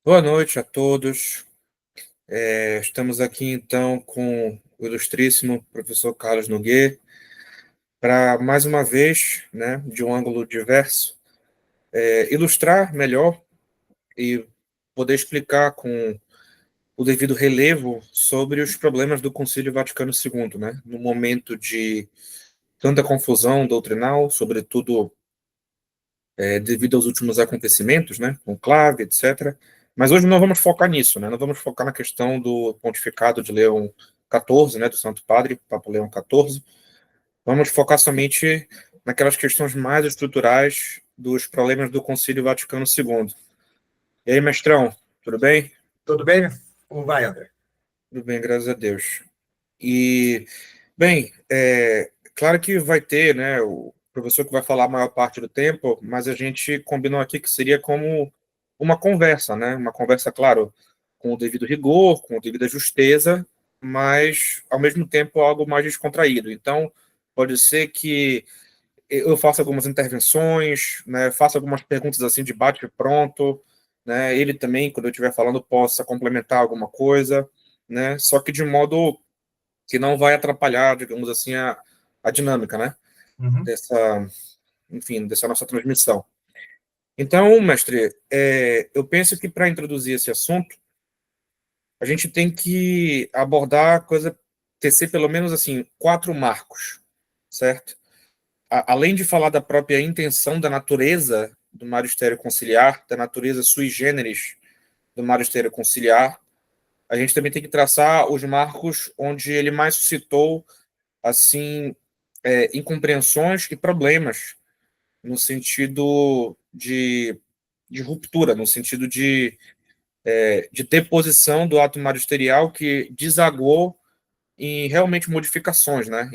Boa noite a todos. Estamos aqui então com o ilustríssimo professor Carlos Nogueira para mais uma vez, né, de um ângulo diverso, ilustrar melhor e poder explicar com o devido relevo sobre os problemas do Concílio Vaticano II, né, no momento de tanta confusão doutrinal, sobretudo devido aos últimos acontecimentos, né, conclave, etc. Mas hoje não vamos focar nisso, né? Não vamos focar na questão do pontificado de Leão XIV, né, do Santo Padre, Papa Leão XIV. Vamos focar somente naquelas questões mais estruturais dos problemas do Concílio Vaticano II. E aí, mestrão, tudo bem? Tudo bem? Como vai, André? Tudo bem, graças a Deus. E, bem, claro que vai ter, né, o professor que vai falar a maior parte do tempo, mas a gente combinou aqui que seria como uma conversa, né? Uma conversa, claro, com o devido rigor, com a devida justeza, mas, ao mesmo tempo, algo mais descontraído. Então, pode ser que eu faça algumas intervenções, né, faça algumas perguntas assim de bate pronto, né? Ele também, quando eu estiver falando, possa complementar alguma coisa, né? Só que de modo que não vai atrapalhar, digamos assim, a dinâmica, né? Uhum. Dessa, enfim, dessa nossa transmissão. Então, mestre, eu penso que para introduzir esse assunto, a gente tem que abordar a coisa, tecer pelo menos assim, 4 marcos, certo? Além de falar da própria intenção da natureza do magistério conciliar, da natureza sui generis do magistério conciliar, a gente também tem que traçar os marcos onde ele mais suscitou assim incompreensões e problemas no sentido de ruptura, no sentido de deposição do ato magisterial que desagou em realmente modificações, né?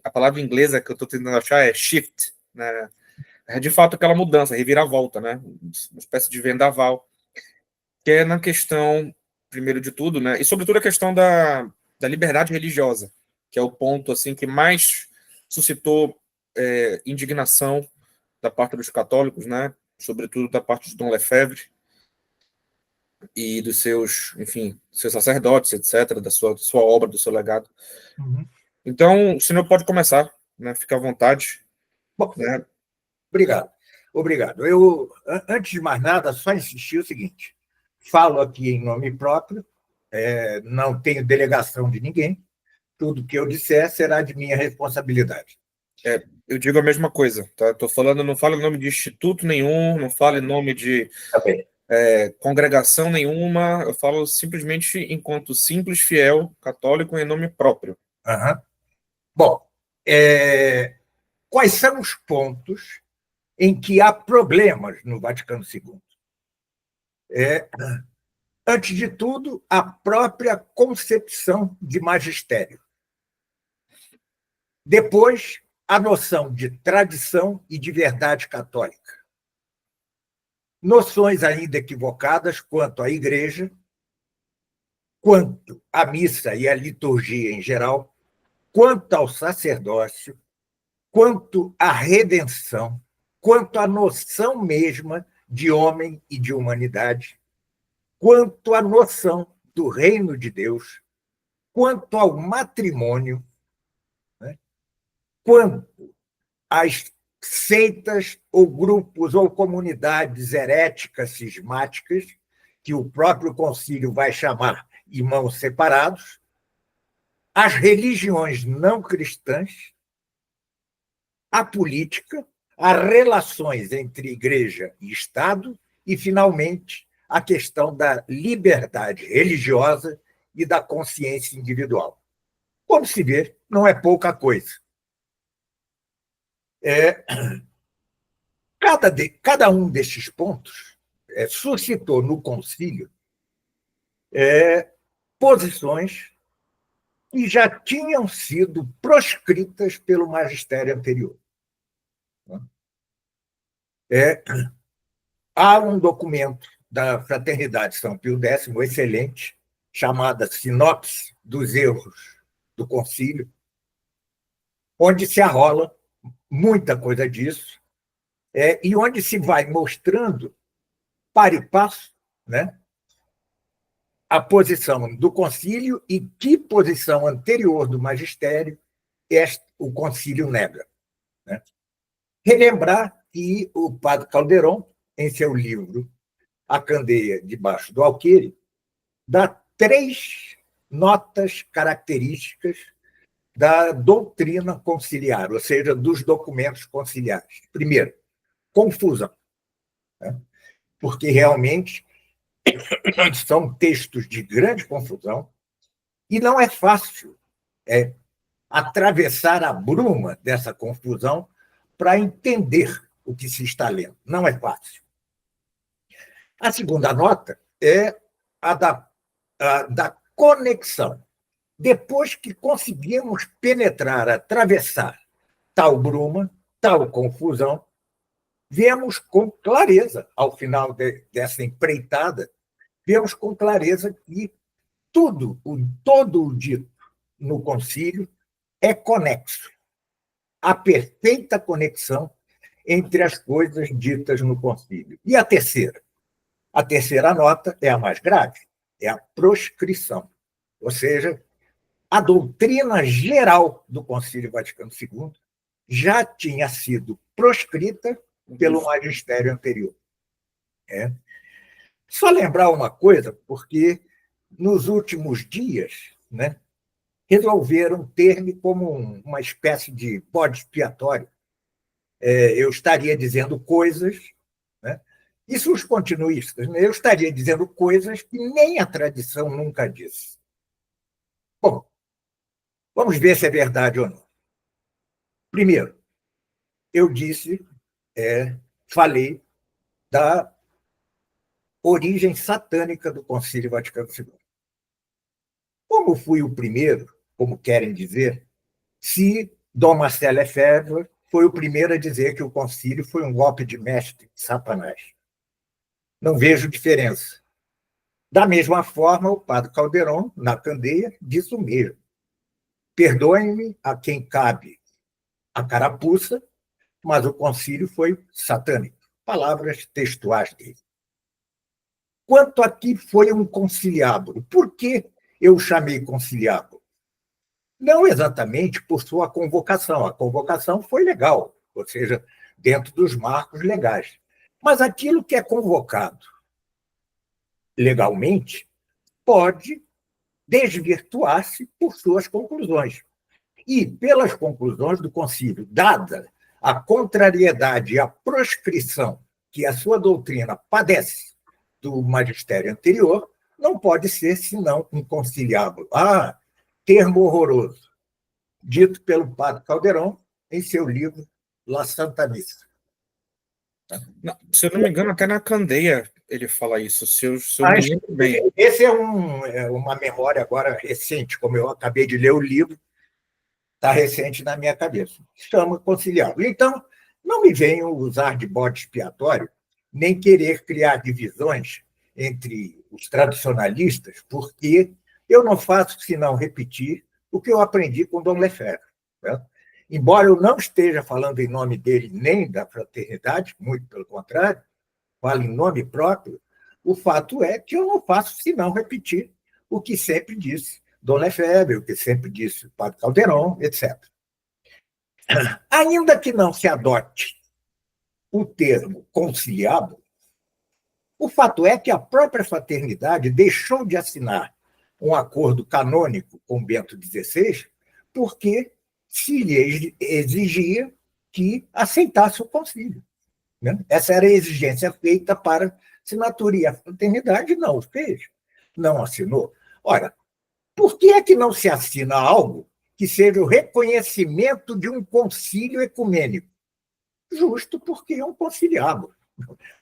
A palavra inglesa que eu estou tentando achar é shift, né? É de fato aquela mudança, reviravolta, né? Uma espécie de vendaval, que é na questão, primeiro de tudo, né? E sobretudo a questão da liberdade religiosa, que é o ponto assim que mais suscitou indignação da parte dos católicos, né? Sobretudo da parte de Dom Lefebvre e dos seus, enfim, seus sacerdotes, etc., da sua obra, do seu legado. Uhum. Então, o senhor pode começar, né? Fica à vontade, Bom, né? obrigado. Obrigado. Antes de mais nada, só insistir o seguinte: falo aqui em nome próprio, não tenho delegação de ninguém, tudo que eu disser será de minha responsabilidade. Eu digo a mesma coisa, tá? Estou falando, não falo em nome de instituto nenhum, não falo em nome de Tá bem. congregação nenhuma, eu falo simplesmente enquanto simples fiel católico em nome próprio. Uhum. Bom, quais são os pontos em que há problemas no Vaticano II? Antes de tudo, a própria concepção de magistério. Depois, a noção de tradição e de verdade católica. Noções ainda equivocadas quanto à igreja, quanto à missa e à liturgia em geral, quanto ao sacerdócio, quanto à redenção, quanto à noção mesma de homem e de humanidade, quanto à noção do reino de Deus, quanto ao matrimônio, né? Quanto às seitas ou grupos ou comunidades heréticas cismáticas, que o próprio concílio vai chamar irmãos separados, as religiões não cristãs, a política, as relações entre igreja e Estado e, finalmente, a questão da liberdade religiosa e da consciência individual. Como se vê, não é pouca coisa. Cada um destes pontos suscitou no concílio posições que já tinham sido proscritas pelo magistério anterior. Há um documento da Fraternidade São Pio X, excelente, chamada Sinopse dos Erros do Concílio, onde se arrola muita coisa disso, e onde se vai mostrando, para e passo, né, a posição do concílio e que posição anterior do magistério o concílio nega. Né? Relembrar que o padre Calderon, em seu livro A Candeia debaixo do Alqueire, dá 3 notas características da doutrina conciliar, ou seja, dos documentos conciliares. Primeiro, confusão, né? Porque realmente são textos de grande confusão e não é fácil atravessar a bruma dessa confusão para entender o que se está lendo. Não é fácil. A segunda nota é a da conexão. Depois que conseguimos penetrar, atravessar tal bruma, tal confusão, vemos com clareza, ao final dessa empreitada, vemos com clareza que todo o dito no concílio é conexo. Há perfeita conexão entre as coisas ditas no concílio. E a terceira? A terceira nota é a mais grave, é a proscrição. Ou seja, a doutrina geral do Concílio Vaticano II já tinha sido proscrita pelo magistério anterior. Só lembrar uma coisa, porque nos últimos dias, né, resolveram ter-me como uma espécie de bode expiatório. Eu estaria dizendo coisas, né? Isso os continuistas, né? Eu estaria dizendo coisas que nem a tradição nunca disse. Bom, vamos ver se é verdade ou não. Primeiro, eu falei da origem satânica do Concílio Vaticano II. Como fui o primeiro, como querem dizer, se Dom Marcelo Lefebvre foi o primeiro a dizer que o concílio foi um golpe de mestre de Satanás. Não vejo diferença. Da mesma forma, o padre Calderon, na Candeia, diz o mesmo. Perdoem-me a quem cabe a carapuça, mas o concílio foi satânico. Palavras textuais dele. Quanto a que foi um conciliábulo, por que eu chamei conciliábulo? Não exatamente por sua convocação. A convocação foi legal, ou seja, dentro dos marcos legais. Mas aquilo que é convocado legalmente pode desvirtuar-se por suas conclusões. E, pelas conclusões do concílio, dada a contrariedade e a proscrição que a sua doutrina padece do magistério anterior, não pode ser senão um conciliábulo. Termo horroroso, dito pelo padre Calderon em seu livro La Santa Missa. Não, se eu não me engano, até na Candeia ele fala isso, se eu me lembro bem. Esse é uma memória agora recente, como eu acabei de ler o livro, está recente na minha cabeça. Chama conciliável. Então, não me venham usar de bode expiatório, nem querer criar divisões entre os tradicionalistas, porque eu não faço senão repetir o que eu aprendi com Dom Lefebvre. Né? Embora eu não esteja falando em nome dele nem da fraternidade, muito pelo contrário, falo em nome próprio, o fato é que eu não faço senão repetir o que sempre disse Dom Lefebvre, o que sempre disse o padre Calderon, etc. Ainda que não se adote o termo conciliável, o fato é que a própria fraternidade deixou de assinar um acordo canônico com Bento XVI porque se lhe exigia que aceitasse o concílio. Né? Essa era a exigência feita para assinatura, e a fraternidade não o fez, não assinou. Ora, por que é que não se assina algo que seja o reconhecimento de um concílio ecumênico? Justo porque é um conciliábulo.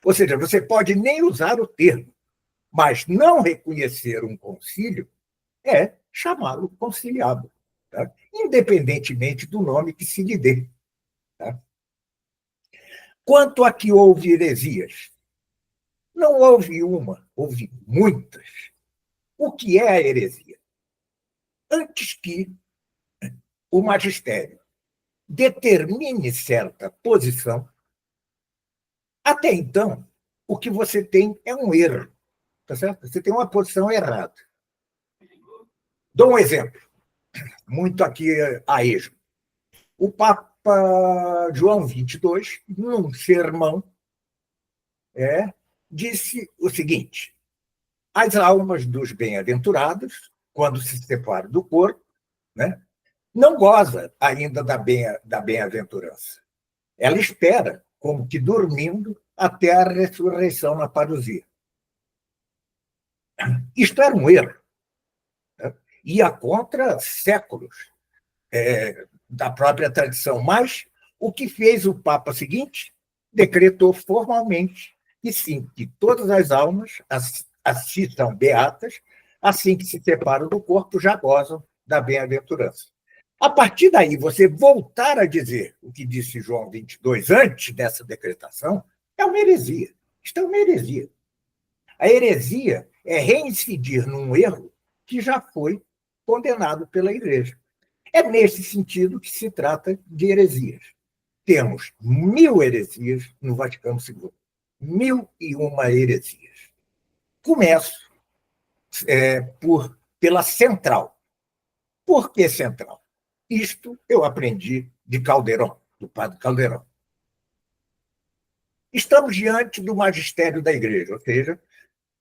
Ou seja, você pode nem usar o termo, mas não reconhecer um concílio é chamá-lo conciliábulo, tá? Independentemente do nome que se lhe dê. Tá? Quanto a que houve heresias, não houve uma, houve muitas. O que é a heresia? Antes que o magistério determine certa posição, até então, o que você tem é um erro. tá certo? Você tem uma posição errada. Dou um exemplo, muito aqui a esmo. O Papa João XXII, num sermão, disse o seguinte: as almas dos bem-aventurados, quando se separam do corpo, né, não goza ainda da bem-aventurança. Ela espera, como que dormindo, até a ressurreição na parousia. Isto era um erro, né? Ia contra séculos da própria tradição. Mas o que fez o Papa seguinte? Decretou formalmente que sim, que todas as almas, assim são beatas, assim que se separam do corpo, já gozam da bem-aventurança. A partir daí, você voltar a dizer o que disse João 22 antes dessa decretação, é uma heresia. Isto é uma heresia. A heresia é reincidir num erro que já foi condenado pela Igreja. É nesse sentido que se trata de heresias. Temos 1000 heresias no Vaticano II. 1001 heresias. Começo pela central. Por que central? Isto eu aprendi de Calderón, do padre Calderón. Estamos diante do magistério da Igreja, ou seja,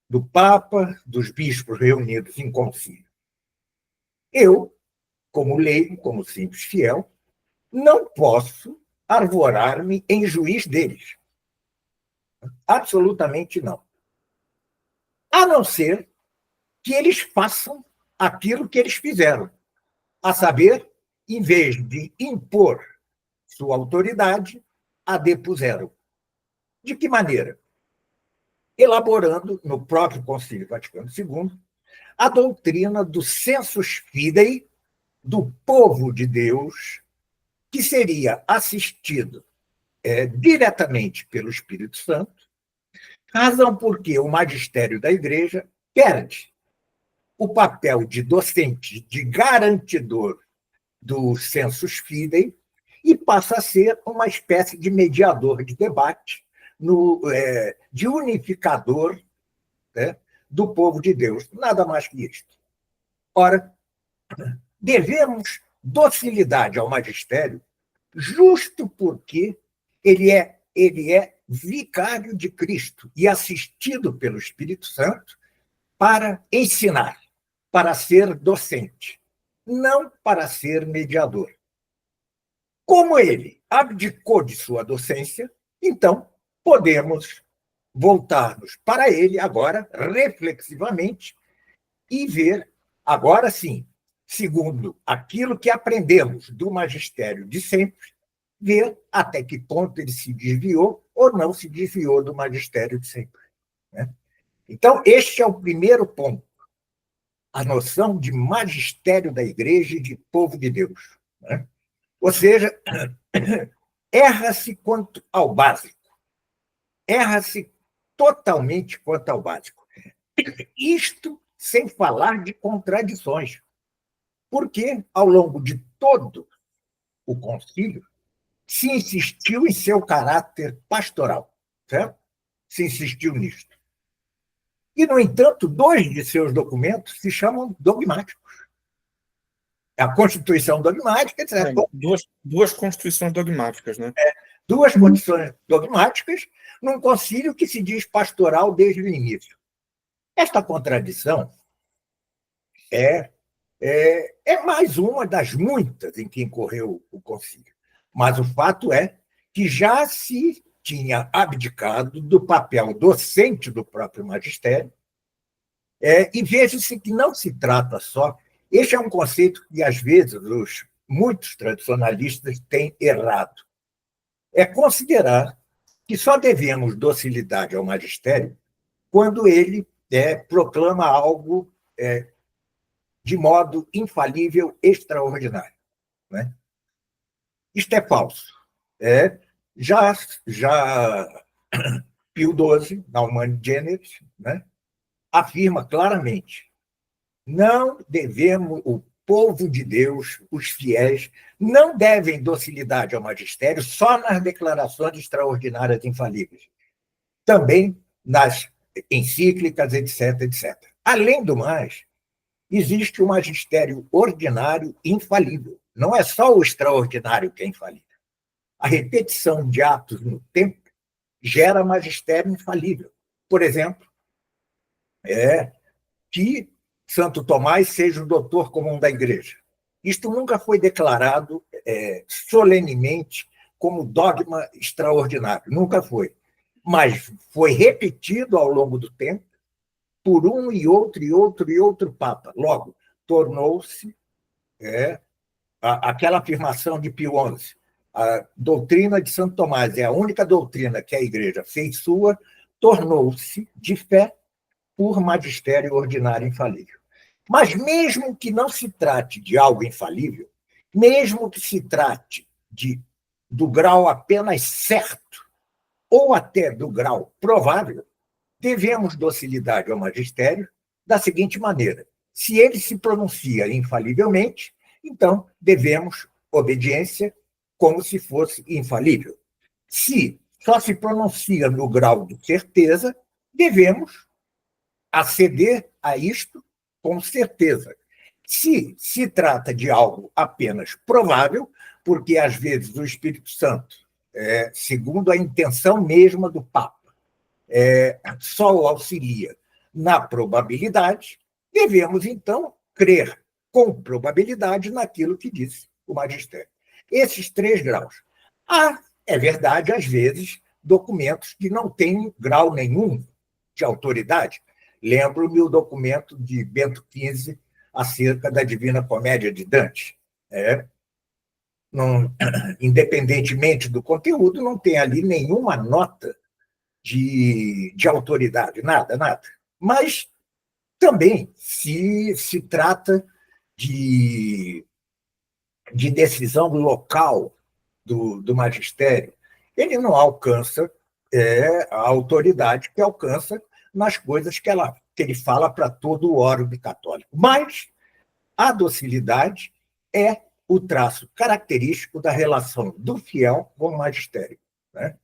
do Papa, dos bispos reunidos em concílio. Eu, como leigo, como simples fiel, não posso arvorar-me em juiz deles. Absolutamente não. A não ser que eles façam aquilo que eles fizeram, a saber, em vez de impor sua autoridade, a depuseram. De que maneira? Elaborando, no próprio Concílio Vaticano II, a doutrina do sensus fidei do povo de Deus, que seria assistido diretamente pelo Espírito Santo, razão porque o magistério da Igreja perde o papel de docente, de garantidor do sensus fidei, e passa a ser uma espécie de mediador de debate, de unificador, né, do povo de Deus. Nada mais que isto. Ora, devemos docilidade ao magistério justo porque ele é vicário de Cristo e assistido pelo Espírito Santo para ensinar, para ser docente, não para ser mediador. Como ele abdicou de sua docência, então podemos voltar-nos para ele agora, reflexivamente, e ver, agora sim, segundo aquilo que aprendemos do magistério de sempre, ver até que ponto ele se desviou ou não se desviou do magistério de sempre. Né? Então, este é o primeiro ponto, a noção de magistério da Igreja e de povo de Deus. Né? Ou seja, erra-se quanto ao básico. Erra-se totalmente quanto ao básico. Isto sem falar de contradições. Porque, ao longo de todo o concílio, se insistiu em seu caráter pastoral, certo? Se insistiu nisto. E, no entanto, 2 de seus documentos se chamam dogmáticos. A Constituição Dogmática, etc. Duas constituições dogmáticas, né? 2 constituições dogmáticas num concílio que se diz pastoral desde o início. Esta contradição é mais uma das muitas em que incorreu o concílio. Mas o fato é que já se tinha abdicado do papel docente do próprio magistério, e veja-se que não se trata só... Este é um conceito que, às vezes, muitos tradicionalistas têm errado. É considerar que só devemos docilidade ao magistério quando ele proclama algo de modo infalível, extraordinário. Né? Isto é falso. Já Pio XII, na Humani Generis, né, afirma claramente: não devemos, o povo de Deus, os fiéis, não devem docilidade ao magistério só nas declarações extraordinárias infalíveis. Também nas encíclicas, etc, etc. Além do mais, existe o magistério ordinário infalível. Não é só o extraordinário que é infalível. A repetição de atos no tempo gera magistério infalível. Por exemplo, que Santo Tomás seja o doutor comum da Igreja. Isto nunca foi declarado solenemente como dogma extraordinário, nunca foi. Mas foi repetido ao longo do tempo por um e outro e outro e outro Papa. Logo, tornou-se aquela afirmação de Pio XI. A doutrina de Santo Tomás é a única doutrina que a Igreja fez sua, tornou-se de fé por magistério ordinário infalível. Mas mesmo que não se trate de algo infalível, mesmo que se trate do grau apenas certo, ou até do grau provável, devemos docilidade ao magistério da seguinte maneira: se ele se pronuncia infalivelmente, então devemos obediência como se fosse infalível. Se só se pronuncia no grau de certeza, devemos aceder a isto com certeza. Se trata de algo apenas provável, porque às vezes o Espírito Santo, segundo a intenção mesma do Papa, só o auxilia na probabilidade, devemos, então, crer com probabilidade naquilo que disse o magistério. Esses 3 graus. É verdade, às vezes, documentos que não têm grau nenhum de autoridade. Lembro-me o documento de Bento XV acerca da Divina Comédia de Dante. Independentemente do conteúdo, não tem ali nenhuma nota de autoridade, nada, nada. Mas também, se trata de decisão local do magistério, ele não alcança a autoridade que alcança nas coisas que ele fala para todo o orbe católico. Mas a docilidade é o traço característico da relação do fiel com o magistério. Né?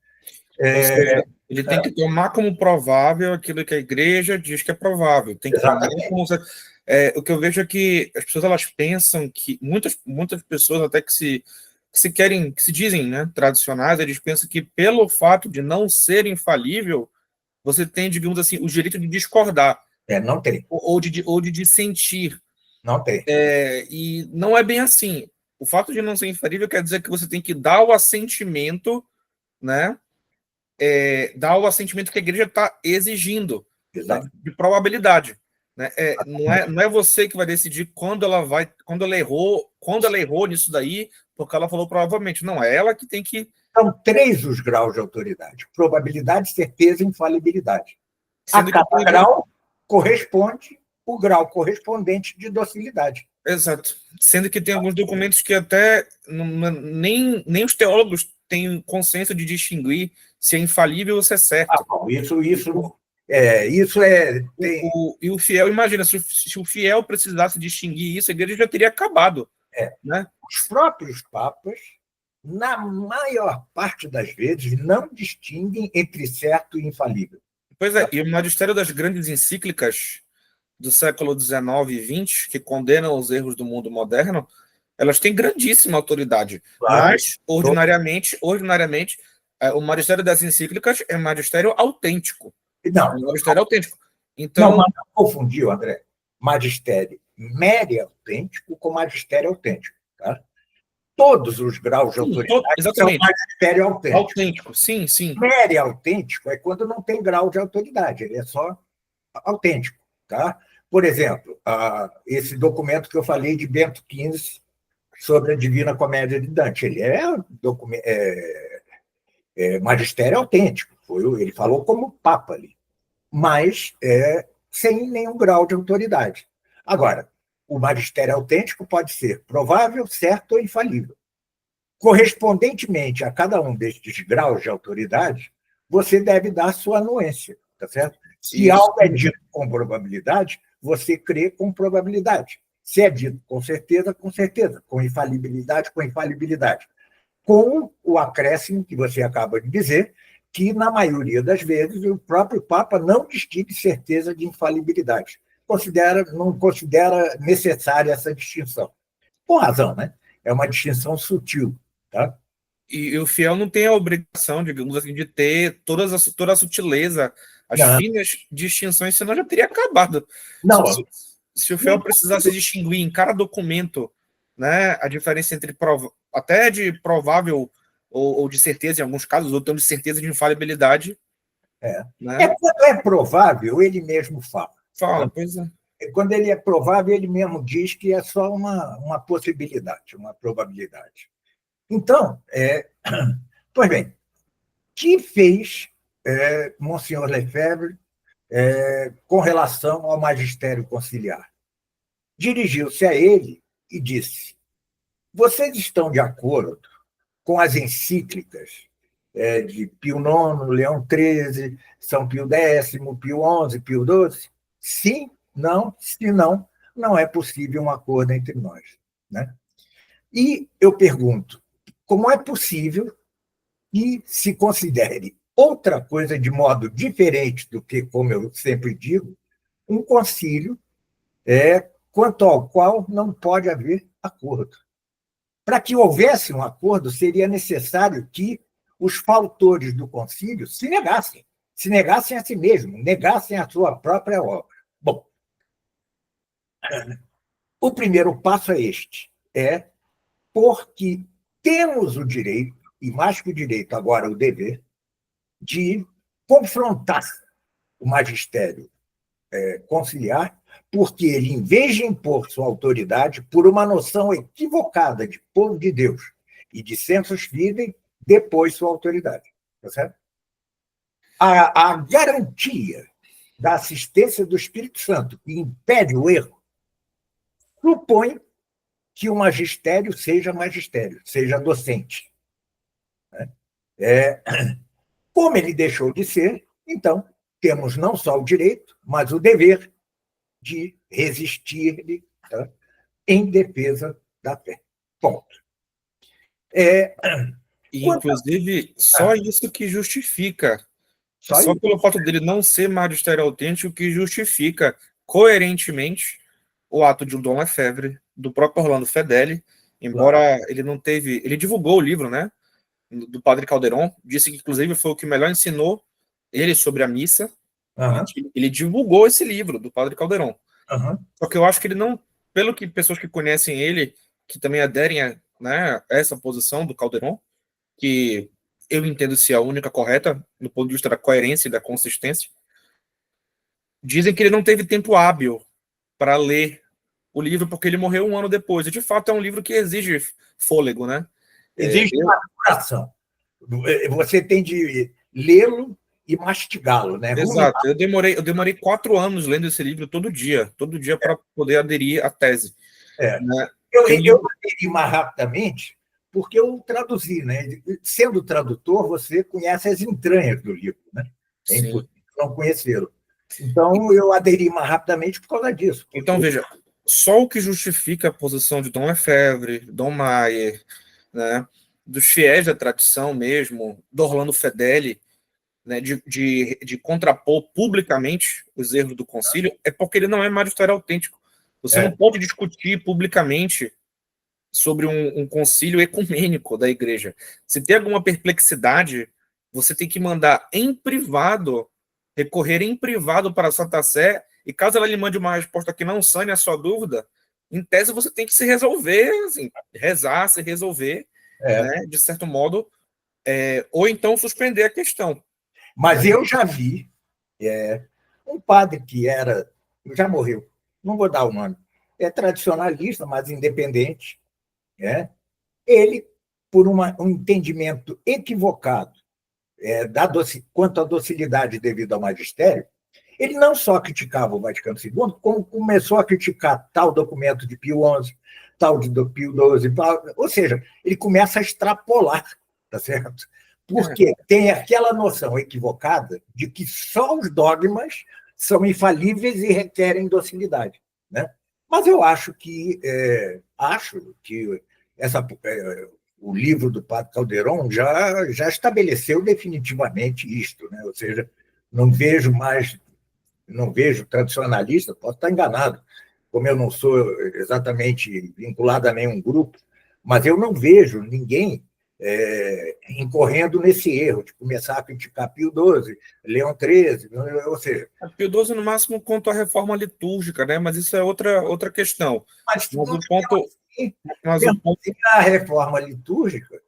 Ou seja, ele tem que tomar como provável aquilo que a Igreja diz que é provável. Tem que tomar como... o que eu vejo é que as pessoas elas pensam que... Muitas pessoas até que se dizem, né, tradicionais, eles pensam que pelo fato de não ser infalível, você tem, digamos assim, o direito de discordar. Não tem. Ou de dissentir. Não tem. E não é bem assim. O fato de não ser infalível quer dizer que você tem que dar o assentimento, né? Dar o assentimento que a igreja está exigindo, né, de probabilidade. Né? Não é você que vai decidir quando ela errou nisso daí, porque ela falou provavelmente. Não, é ela que tem que... São 3 os graus de autoridade: probabilidade, certeza e infalibilidade. A cada grau corresponde o grau correspondente de docilidade. Exato. Sendo que tem alguns documentos que até nem os teólogos têm consenso de distinguir se é infalível ou se é certo. Isso é... E o fiel, imagina, se o fiel precisasse distinguir isso, a igreja já teria acabado. Né? Os próprios papas, na maior parte das vezes, não distinguem entre certo e infalível. Pois é, e o magistério das grandes encíclicas do século XIX e XX, que condenam os erros do mundo moderno, elas têm grandíssima autoridade. Claro. Mas, ordinariamente, o magistério das encíclicas é magistério autêntico. Não. É magistério autêntico. Então, não, mas não confundiu, André. Magistério mere autêntico com magistério autêntico. Tá? Todos os graus de autoridade são magistério autêntico. Autêntico, sim. Mere autêntico é quando não tem grau de autoridade, ele é só autêntico. Tá? Por exemplo, esse documento que eu falei de Bento XV sobre a Divina Comédia de Dante, ele magistério autêntico, ele falou como Papa ali, mas sem nenhum grau de autoridade. Agora, o magistério autêntico pode ser provável, certo ou infalível. Correspondentemente a cada um destes graus de autoridade, você deve dar sua anuência, tá certo? Se algo é dito com probabilidade, você crê com probabilidade. Se é dito com certeza, com certeza. Com infalibilidade, com infalibilidade. Com o acréscimo que você acaba de dizer, que, na maioria das vezes, o próprio Papa não distingue certeza de infalibilidade. Não considera necessária essa distinção. Com razão, né? É uma distinção sutil. Tá? E o fiel não tem a obrigação, digamos assim, de ter toda a sutileza, as Não, finas distinções, senão já teria acabado. Se, não. se- se o fiel precisasse distinguir em cada documento, né, a diferença entre até de provável ou de certeza, em alguns casos, ou então de certeza de infalibilidade, né? Quando é provável, ele mesmo fala. Fala, Tá? pois é. Quando ele é provável, ele mesmo diz que é só uma possibilidade, uma probabilidade. Então, pois bem, que fez Monsenhor Lefebvre com relação ao magistério conciliar? Dirigiu-se a ele e disse: vocês estão de acordo com as encíclicas de Pio IX, Leão XIII, São Pio X, Pio XI, Pio XII? Sim, não, se não, não é possível um acordo entre nós. Né? E eu pergunto, como é possível que se considere outra coisa de modo diferente do que, como eu sempre digo, um concílio quanto ao qual não pode haver acordo? Para que houvesse um acordo, seria necessário que os fautores do concílio se negassem a si mesmos, negassem a sua própria obra. Bom, o primeiro passo é este, porque temos o direito, e mais que o direito, agora o dever, de confrontar o magistério conciliar, porque ele, em vez de impor sua autoridade por uma noção equivocada de povo de Deus e de sensus fidei, depôs sua autoridade. Tá certo? A garantia da assistência do Espírito Santo, que impede o erro, supõe que o magistério, seja docente. Como ele deixou de ser, então, temos não só o direito, mas o dever de resistir-lhe, tá? Em defesa da fé. Ponto. E, inclusive, só isso que justifica. Só isso. pelo fato dele não ser magistério autêntico que justifica coerentemente o ato de Dom Lefebvre, do próprio Orlando Fedeli, embora ele não teve... Ele divulgou o livro, né, do Padre Calderon, disse que, inclusive, foi o que melhor ensinou ele sobre a missa. Ele divulgou esse livro do Padre Calderon. Só que eu acho que ele não... Pelo que pessoas que conhecem ele, que também aderem a, né, essa posição do Calderon, que eu entendo ser a única correta, do ponto de vista da coerência e da consistência, dizem que ele não teve tempo hábil para ler o livro, porque ele morreu um ano depois. E, de fato, é um livro que exige fôlego, né? Exige maturação. Você tem de lê-lo e mastigá-lo, né? Exato. Eu demorei 4 anos lendo esse livro todo dia para poder aderir à tese. Né? Eu aderi mais rapidamente porque eu traduzi, né? Sendo tradutor, você conhece as entranhas do livro, né? É impossível não conhecê-lo. Então, eu aderi mais rapidamente por causa disso. Então, veja, só o que justifica a posição de Dom Lefebvre, Dom Maier, né, dos fiéis da tradição mesmo, do Orlando Fedeli, né, de contrapor publicamente os erros do concílio, é porque ele não é magistério autêntico. Você não pode discutir publicamente sobre um concílio ecumênico da igreja. Se tem alguma perplexidade, você tem que mandar em privado, recorrer em privado para a Santa Sé, e caso ela lhe mande uma resposta que não sane a sua dúvida, em tese você tem que se resolver, assim, rezar, se resolver, né, de certo modo, ou então suspender a questão. Mas eu já vi um padre que já morreu, não vou dar o nome, é tradicionalista, mas independente, ele, por um entendimento equivocado quanto à docilidade devido ao magistério, ele não só criticava o Vaticano II, como começou a criticar tal documento de Pio XI, tal de Pio XII, ou seja, ele começa a extrapolar, tá certo? Porque tem aquela noção equivocada de que só os dogmas são infalíveis e requerem docilidade, né? Mas eu acho que o livro do Padre Calderon já estabeleceu definitivamente isto, né? Ou seja, não vejo mais, não vejo tradicionalista, posso estar enganado, como eu não sou exatamente vinculado a nenhum grupo, mas eu não vejo ninguém incorrendo nesse erro de começar a criticar Pio XII, Leão XIII, ou seja... A Pio XII, no máximo, quanto à reforma litúrgica, né? Mas isso é outra questão. Mas Mas o ponto... Mas o mesmo ponto assim, a reforma litúrgica,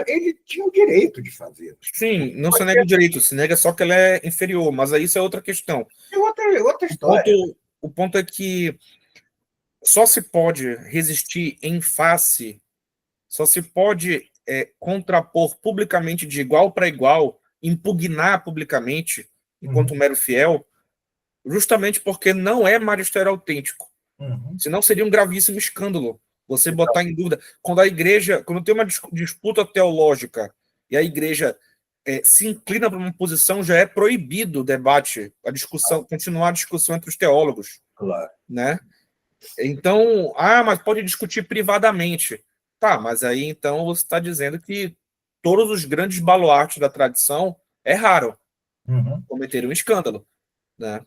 ele tinha o direito de fazer. sim, não se nega o direito, se nega só que ela é inferior, mas aí isso é outra questão. É outra história. O ponto é que só se pode resistir em face, só se pode contrapor publicamente de igual para igual, impugnar publicamente, enquanto mero fiel, justamente porque não é magistério autêntico. Senão seria um gravíssimo escândalo você botar em dúvida. Quando tem uma disputa teológica e a igreja se inclina para uma posição, já é proibido o debate, a discussão, continuar a discussão entre os teólogos. Claro. Né? Então, mas pode discutir privadamente. Tá, mas aí então você está dizendo que todos os grandes baluartes da tradição erraram, cometeram um escândalo. Né?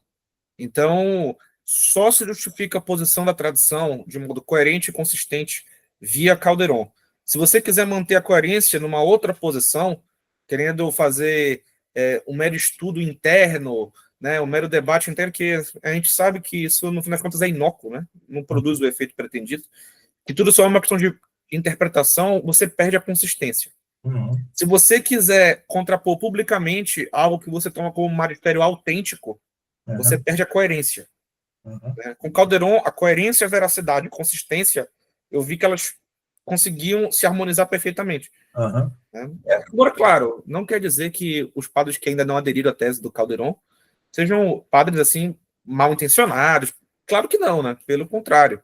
Então, só se justifica a posição da tradição de modo coerente e consistente via Calderon. Se você quiser manter a coerência numa outra posição, querendo fazer um mero estudo interno, né, um mero debate interno, que a gente sabe que isso, no final das contas, é inócuo, né? Não produz o efeito pretendido, que tudo só é uma questão de interpretação, você perde a consistência. Se você quiser contrapor publicamente algo que você toma como magistério autêntico, você perde a coerência. Né? Com Calderon, a coerência, a veracidade e consistência, eu vi que elas conseguiam se harmonizar perfeitamente. Né? Agora, claro, não quer dizer que os padres que ainda não aderiram à tese do Calderon sejam padres assim mal intencionados. Claro que não, né? Pelo contrário.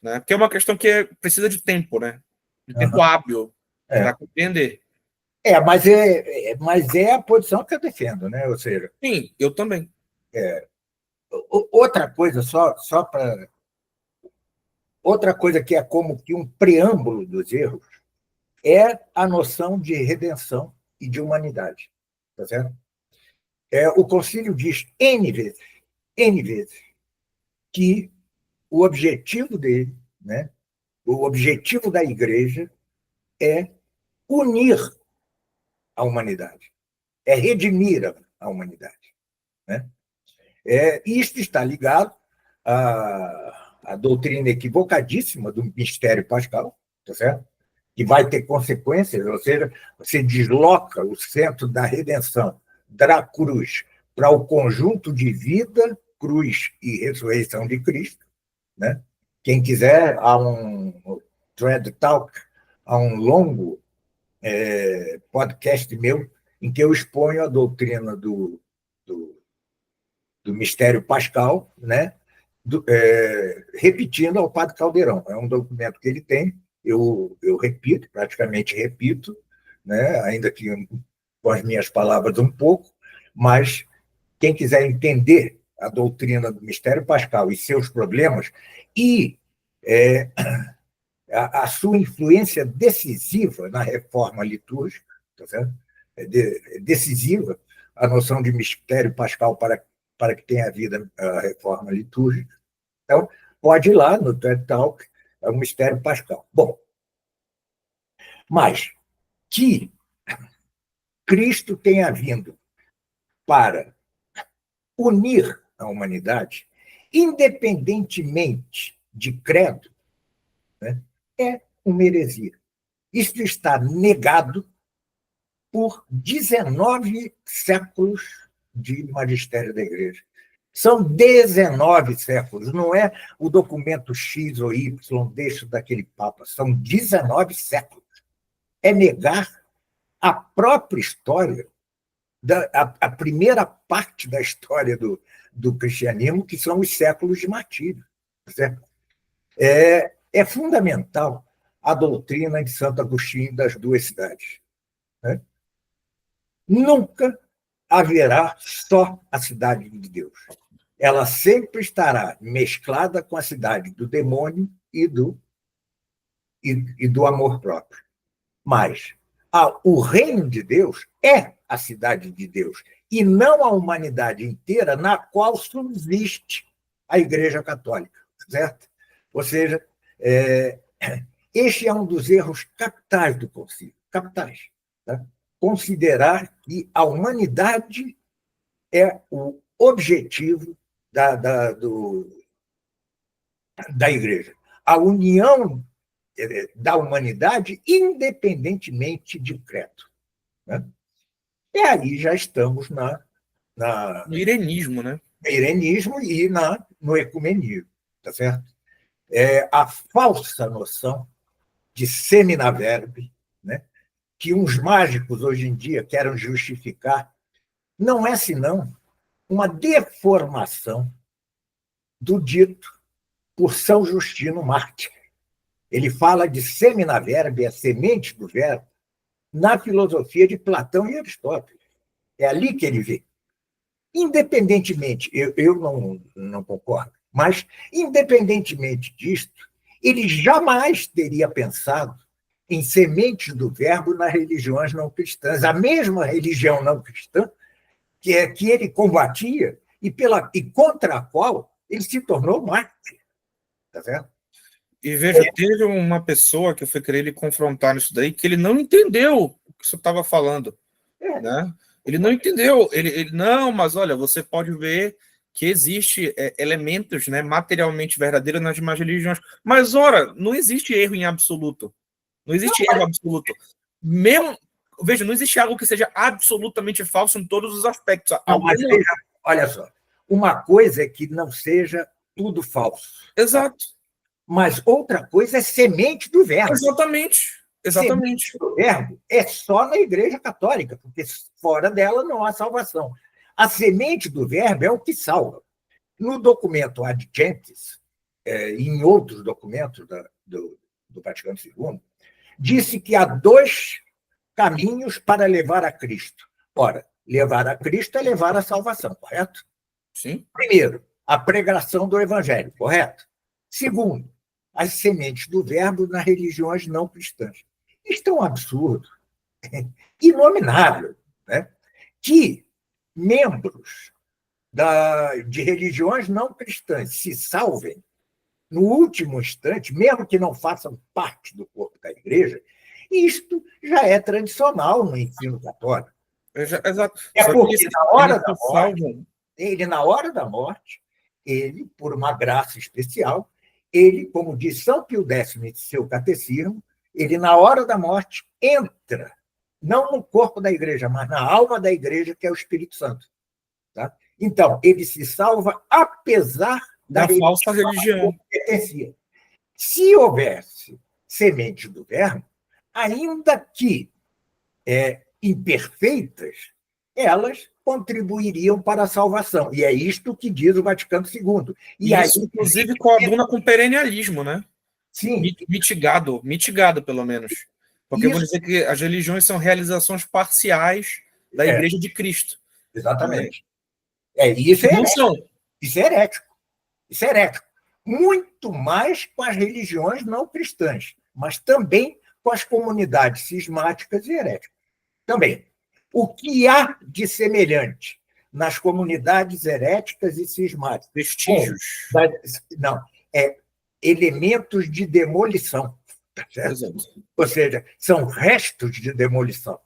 Né? Porque é uma questão que precisa de tempo, né? De tempo hábil para compreender. Mas é a posição que eu defendo, né? Ou seja... Sim, eu também. Outra coisa, só para... Outra coisa que é como que um preâmbulo dos erros é a noção de redenção e de humanidade. Tá certo? O concílio diz N vezes, que o objetivo dele, né, o objetivo da igreja é unir a humanidade, é redimir a humanidade. Né? Isto está ligado à doutrina equivocadíssima do mistério pascal, tá certo? Que vai ter consequências, ou seja, você desloca o centro da redenção da cruz para o conjunto de vida, cruz e ressurreição de Cristo. Né? Quem quiser, há um TED Talk, há um longo podcast meu em que eu exponho a doutrina do mistério pascal, né? Repetindo ao Padre Caldeirão. É um documento que ele tem, eu repito, praticamente repito, né? Ainda que com as minhas palavras um pouco, mas quem quiser entender a doutrina do mistério pascal e seus problemas e a sua influência decisiva na reforma litúrgica, tá certo? Decisiva a noção de mistério pascal para que tenha havido a reforma litúrgica. Então, pode ir lá no TED Talk, é o mistério pascal. Bom, mas que Cristo tenha vindo para unir a humanidade, independentemente de credo, né, é uma heresia. Isto está negado por 19 séculos de magistério da Igreja. São 19 séculos, não é o documento X ou Y, deixa daquele Papa, são 19 séculos. É negar a própria história, a primeira parte da história do cristianismo, que são os séculos de martírio. Certo? É fundamental a doutrina de Santo Agostinho das duas cidades. Né? Nunca haverá só a cidade de Deus. Ela sempre estará mesclada com a cidade do demônio e do amor próprio. Mas o reino de Deus é a cidade de Deus, e não a humanidade inteira na qual subsiste a Igreja Católica, certo? Ou seja, este é um dos erros capitais do concílio, capitais. Tá? Considerar que a humanidade é o objetivo da Igreja. A união da humanidade, independentemente de credo. Né? E aí já estamos no irenismo, né? No irenismo e no ecumenismo, tá certo? A falsa noção de semina verbi, né? Que uns mágicos hoje em dia querem justificar, não é senão uma deformação do dito por São Justino Mártir. Ele fala de semina verbi, a semente do verbo, na filosofia de Platão e Aristóteles. É ali que ele vê. Independentemente, eu não concordo, mas, independentemente disto, ele jamais teria pensado em sementes do verbo nas religiões não cristãs. A mesma religião não cristã que ele combatia e contra a qual ele se tornou mártir. Tá certo? E veja, teve uma pessoa que eu fui querer ele confrontar nisso daí, que ele não entendeu o que você estava falando. Né? Ele não entendeu. Ele não, mas olha, você pode ver que existe elementos, né, materialmente verdadeiros nas demais religiões. Mas, ora, não existe erro em absoluto. Não existe erro absoluto. Mesmo, veja, não existe algo que seja absolutamente falso em todos os aspectos. Não, mas veja, olha só, uma coisa é que não seja tudo falso. Exato. Mas outra coisa é semente do verbo. Exatamente. Exatamente. Semente do verbo é só na Igreja Católica, porque fora dela não há salvação. A semente do verbo é o que salva. No documento Ad Gentes, e em outros documentos do Vaticano II, disse que há 2 caminhos para levar a Cristo. Ora, levar a Cristo é levar a salvação, correto? Sim. Primeiro, a pregação do Evangelho, correto? Segundo, as sementes do verbo nas religiões não cristãs. Isto é um absurdo, inominável, né? Que membros de religiões não cristãs se salvem no último instante, mesmo que não façam parte do corpo da igreja, isto já é tradicional no ensino católico. Exato. Porque na hora da morte, na hora da morte, ele, por uma graça especial, ele, como diz São Pio X em seu catecismo, ele, na hora da morte, entra, não no corpo da igreja, mas na alma da igreja, que é o Espírito Santo. Tá? Então, ele se salva apesar da falsa religião. Se houvesse semente do verbo, ainda que imperfeitas, elas contribuiriam para a salvação. E é isto que diz o Vaticano II. E isso, inclusive, coaduna com o perennialismo, né? Sim. Mitigado, pelo menos. Porque eu vou dizer que as religiões são realizações parciais da Igreja de Cristo. Exatamente. Isso é herético. Isso é herético. Isso é herético. Muito mais com as religiões não cristãs, mas também com as comunidades cismáticas e heréticas. Também. O que há de semelhante nas comunidades heréticas e cismáticas? Vestígios. Não, elementos de demolição. Certo? Ou seja, são restos de demolição.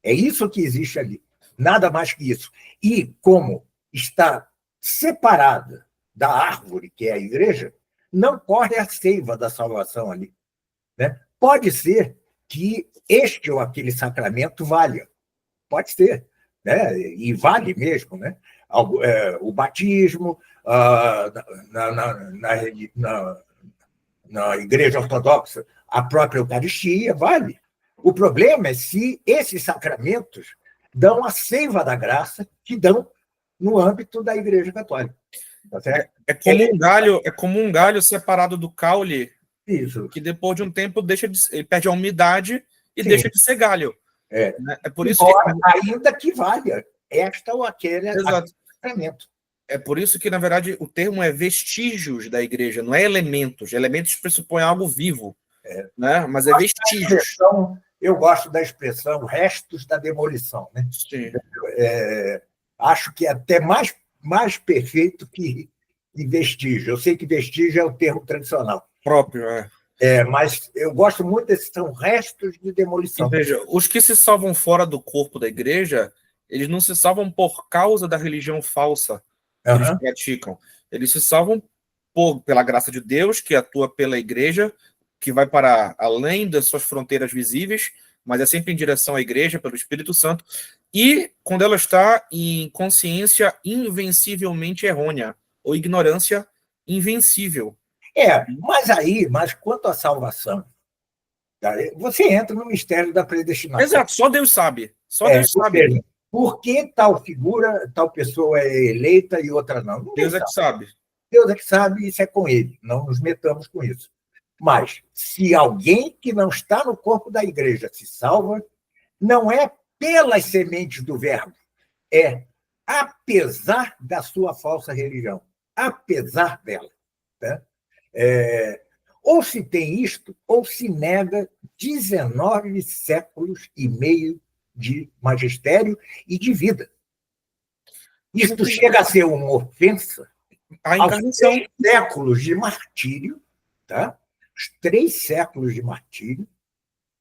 É isso que existe ali. Nada mais que isso. E como está separada da árvore, que é a igreja, não corre a seiva da salvação ali. Né? Pode ser que este ou aquele sacramento valha. Pode ser. Né? E vale mesmo. Né? O batismo, na igreja ortodoxa, a própria Eucaristia, vale. O problema é se esses sacramentos dão a seiva da graça que dão no âmbito da Igreja Católica. Tá certo? É como um galho separado do caule, isso, que depois de um tempo ele perde a umidade e deixa de ser galho. É por isso ainda que valha esta ou aquele sacramento. É por isso que, na verdade, o termo é vestígios da igreja, não é elementos. Elementos pressupõem algo vivo, né? Mas é vestígios. eu gosto da expressão restos da demolição, né? Sim. Acho que é até mais perfeito que vestígio. Eu sei que vestígio é o termo tradicional. Próprio, Mas eu gosto muito desses são restos de demolição. Veja, os que se salvam fora do corpo da igreja, eles não se salvam por causa da religião falsa que eles praticam. Eles se salvam pela graça de Deus, que atua pela igreja, que vai para além das suas fronteiras visíveis, mas é sempre em direção à igreja, pelo Espírito Santo, e quando ela está em consciência invencivelmente errônea, ou ignorância invencível. Mas quanto à salvação, você entra no mistério da predestinação. Exato, só Deus sabe. Só Deus sabe. Seja, por que tal figura, tal pessoa é eleita e outra não? Ninguém Deus é que sabe. Deus é que sabe, isso é com ele. Não nos metamos com isso. Mas, se alguém que não está no corpo da igreja se salva, não é pelas sementes do verbo, é apesar da sua falsa religião, apesar dela. Tá? Ou se tem isto, ou se nega 19 séculos e meio de magistério e de vida. Isto chega a ser uma ofensa aos 3 séculos de martírio, tá? Os 3 séculos de martírio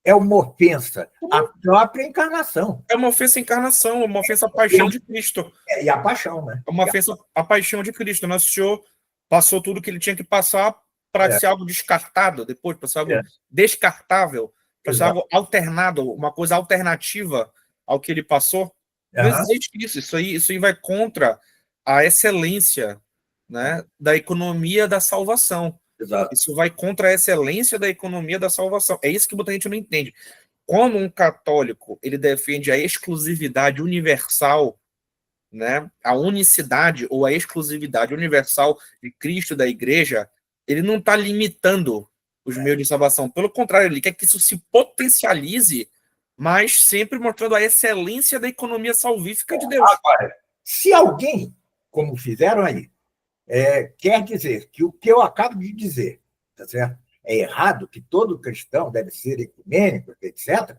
é uma ofensa à própria encarnação. É uma ofensa à encarnação, é uma ofensa à paixão de Cristo. E à paixão, né? É uma ofensa à paixão de Cristo. Nosso Senhor passou tudo que ele tinha que passar para ser algo descartado, depois para ser algo descartável, para ser algo alternado, uma coisa alternativa ao que ele passou. Não existe isso. Isso aí vai contra a excelência, né, da economia da salvação. Exato. Isso vai contra a excelência da economia da salvação. É isso que muita gente não entende. Como um católico ele defende a exclusividade universal, né, a unicidade ou a exclusividade universal de Cristo, da igreja, ele não está limitando os meios de salvação. Pelo contrário, ele quer que isso se potencialize, mas sempre mostrando a excelência da economia salvífica de Deus. Agora, se alguém, como fizeram aí, quer dizer que o que eu acabo de dizer, tá certo? É errado, que todo cristão deve ser ecumênico, etc.,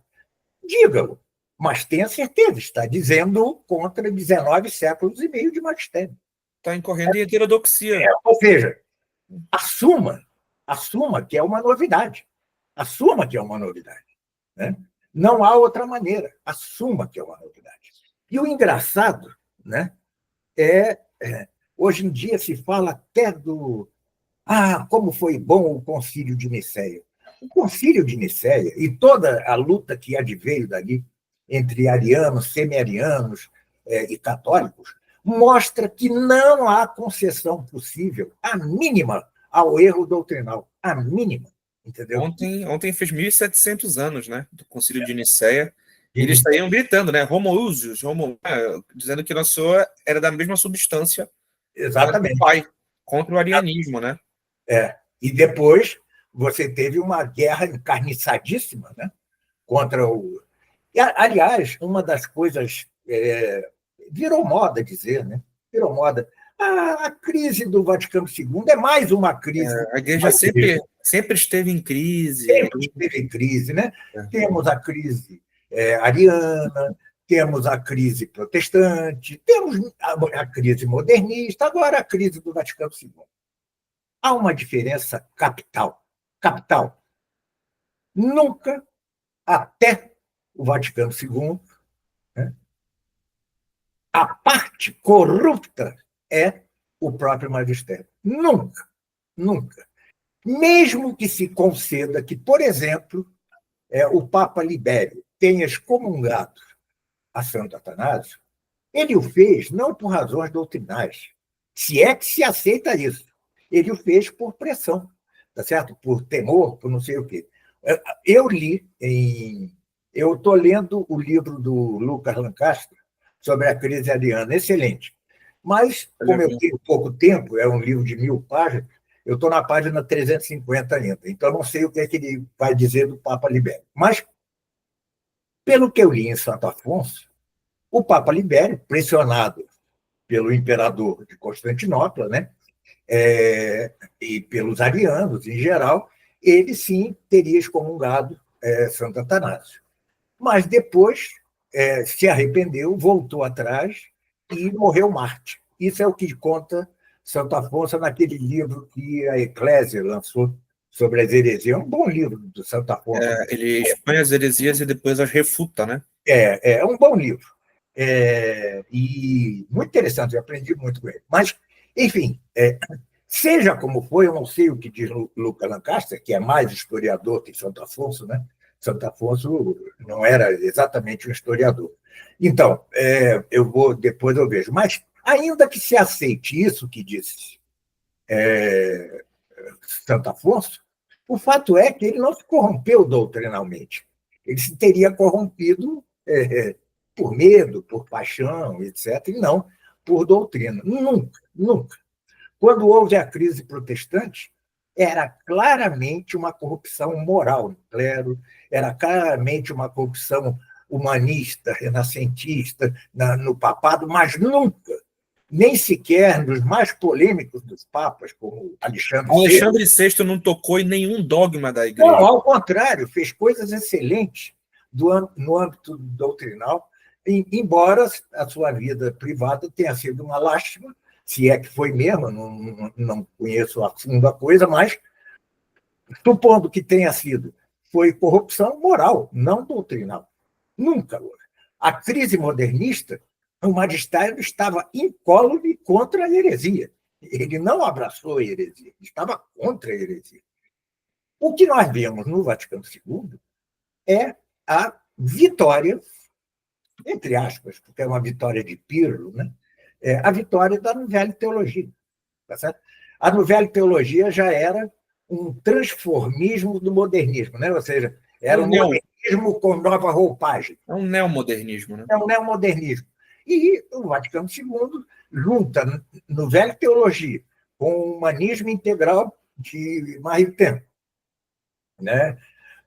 diga-o, mas tenha certeza, está dizendo contra 19 séculos e meio de magistério. Está incorrendo em heterodoxia. Ou seja, assuma que é uma novidade. Assuma que é uma novidade. Né? Não há outra maneira. Assuma que é uma novidade. E o engraçado, né, hoje em dia se fala até do como foi bom o Concílio de Nicéia. O Concílio de Nicéia e toda a luta que adveio dali entre arianos, semi-arianos e católicos mostra que não há concessão possível, a mínima, ao erro doutrinal, a mínima. Entendeu? Ontem fez 1.700 anos, né, do Concílio de Nicéia. E eles saíam gritando, né? Homoousios, dizendo que Nosso Senhor era da mesma substância. Exatamente. Do Pai, contra o arianismo, né? E depois você teve uma guerra encarniçadíssima, né? Contra o. E, aliás, uma das coisas. Virou moda dizer, né? Virou moda. A crise do Vaticano II é mais uma crise. A igreja sempre esteve em crise. Sempre esteve em crise, né? Temos a crise ariana, temos a crise protestante, temos a crise modernista, agora a crise do Vaticano II. Há uma diferença capital. Capital. Nunca, até o Vaticano II, né, a parte corrupta é o próprio magistério. Nunca, nunca. Mesmo que se conceda que, por exemplo, o Papa Libério tenha excomungado a Santo Atanásio, ele o fez não por razões doutrinais, se é que se aceita isso. Ele o fez por pressão, tá certo? Por temor, por não sei o quê. Eu estou lendo o livro do Lucas Lancaster sobre a crise ariana, excelente. Mas, como eu tenho pouco tempo, é um livro de 1000 páginas, eu estou na página 350 ainda, então não sei o que é que ele vai dizer do Papa Libério. Mas, pelo que eu li em Santo Afonso, o Papa Libério, pressionado pelo imperador de Constantinopla, né, e pelos arianos em geral, ele sim teria excomungado Santo Atanásio. mas depois se arrependeu, voltou atrás e morreu Marte. Isso é o que conta Santo Afonso naquele livro que a Eclésia lançou sobre as heresias. É um bom livro do Santo Afonso. Ele expõe as heresias e depois as refuta, né? É um bom livro. E muito interessante, eu aprendi muito com ele. Mas, enfim, seja como foi, eu não sei o que diz Luca Lancaster, que é mais historiador que Santo Afonso, né? Santo Afonso não era exatamente um historiador. Então, depois eu vejo. Mas, ainda que se aceite isso que disse Santo Afonso, o fato é que ele não se corrompeu doutrinalmente. Ele se teria corrompido por medo, por paixão, etc., e não por doutrina. Nunca, nunca. Quando houve a crise protestante, era claramente uma corrupção moral no clero, era claramente uma corrupção humanista, renascentista no papado, mas nunca, nem sequer nos mais polêmicos dos papas, como Alexandre VI. Alexandre VI não tocou em nenhum dogma da igreja. Não, ao contrário, fez coisas excelentes no âmbito doutrinal, embora a sua vida privada tenha sido uma lástima, se é que foi mesmo, não conheço a fundo a coisa, mas supondo que tenha sido, foi corrupção moral, não doutrinal. Nunca houve. A crise modernista, o magistério estava incólume contra a heresia. Ele não abraçou a heresia, estava contra a heresia. O que nós vemos no Vaticano II é a vitória, entre aspas, porque é uma vitória de Pirro, né? A vitória da Nouvelle Teologia. Tá certo? A Nouvelle Teologia já era um transformismo do modernismo, né? Ou seja, era um modernismo com nova roupagem. É um neomodernismo, né? É um neomodernismo. E o Vaticano II junta Nouvelle Teologia com o humanismo integral de Maritain, né?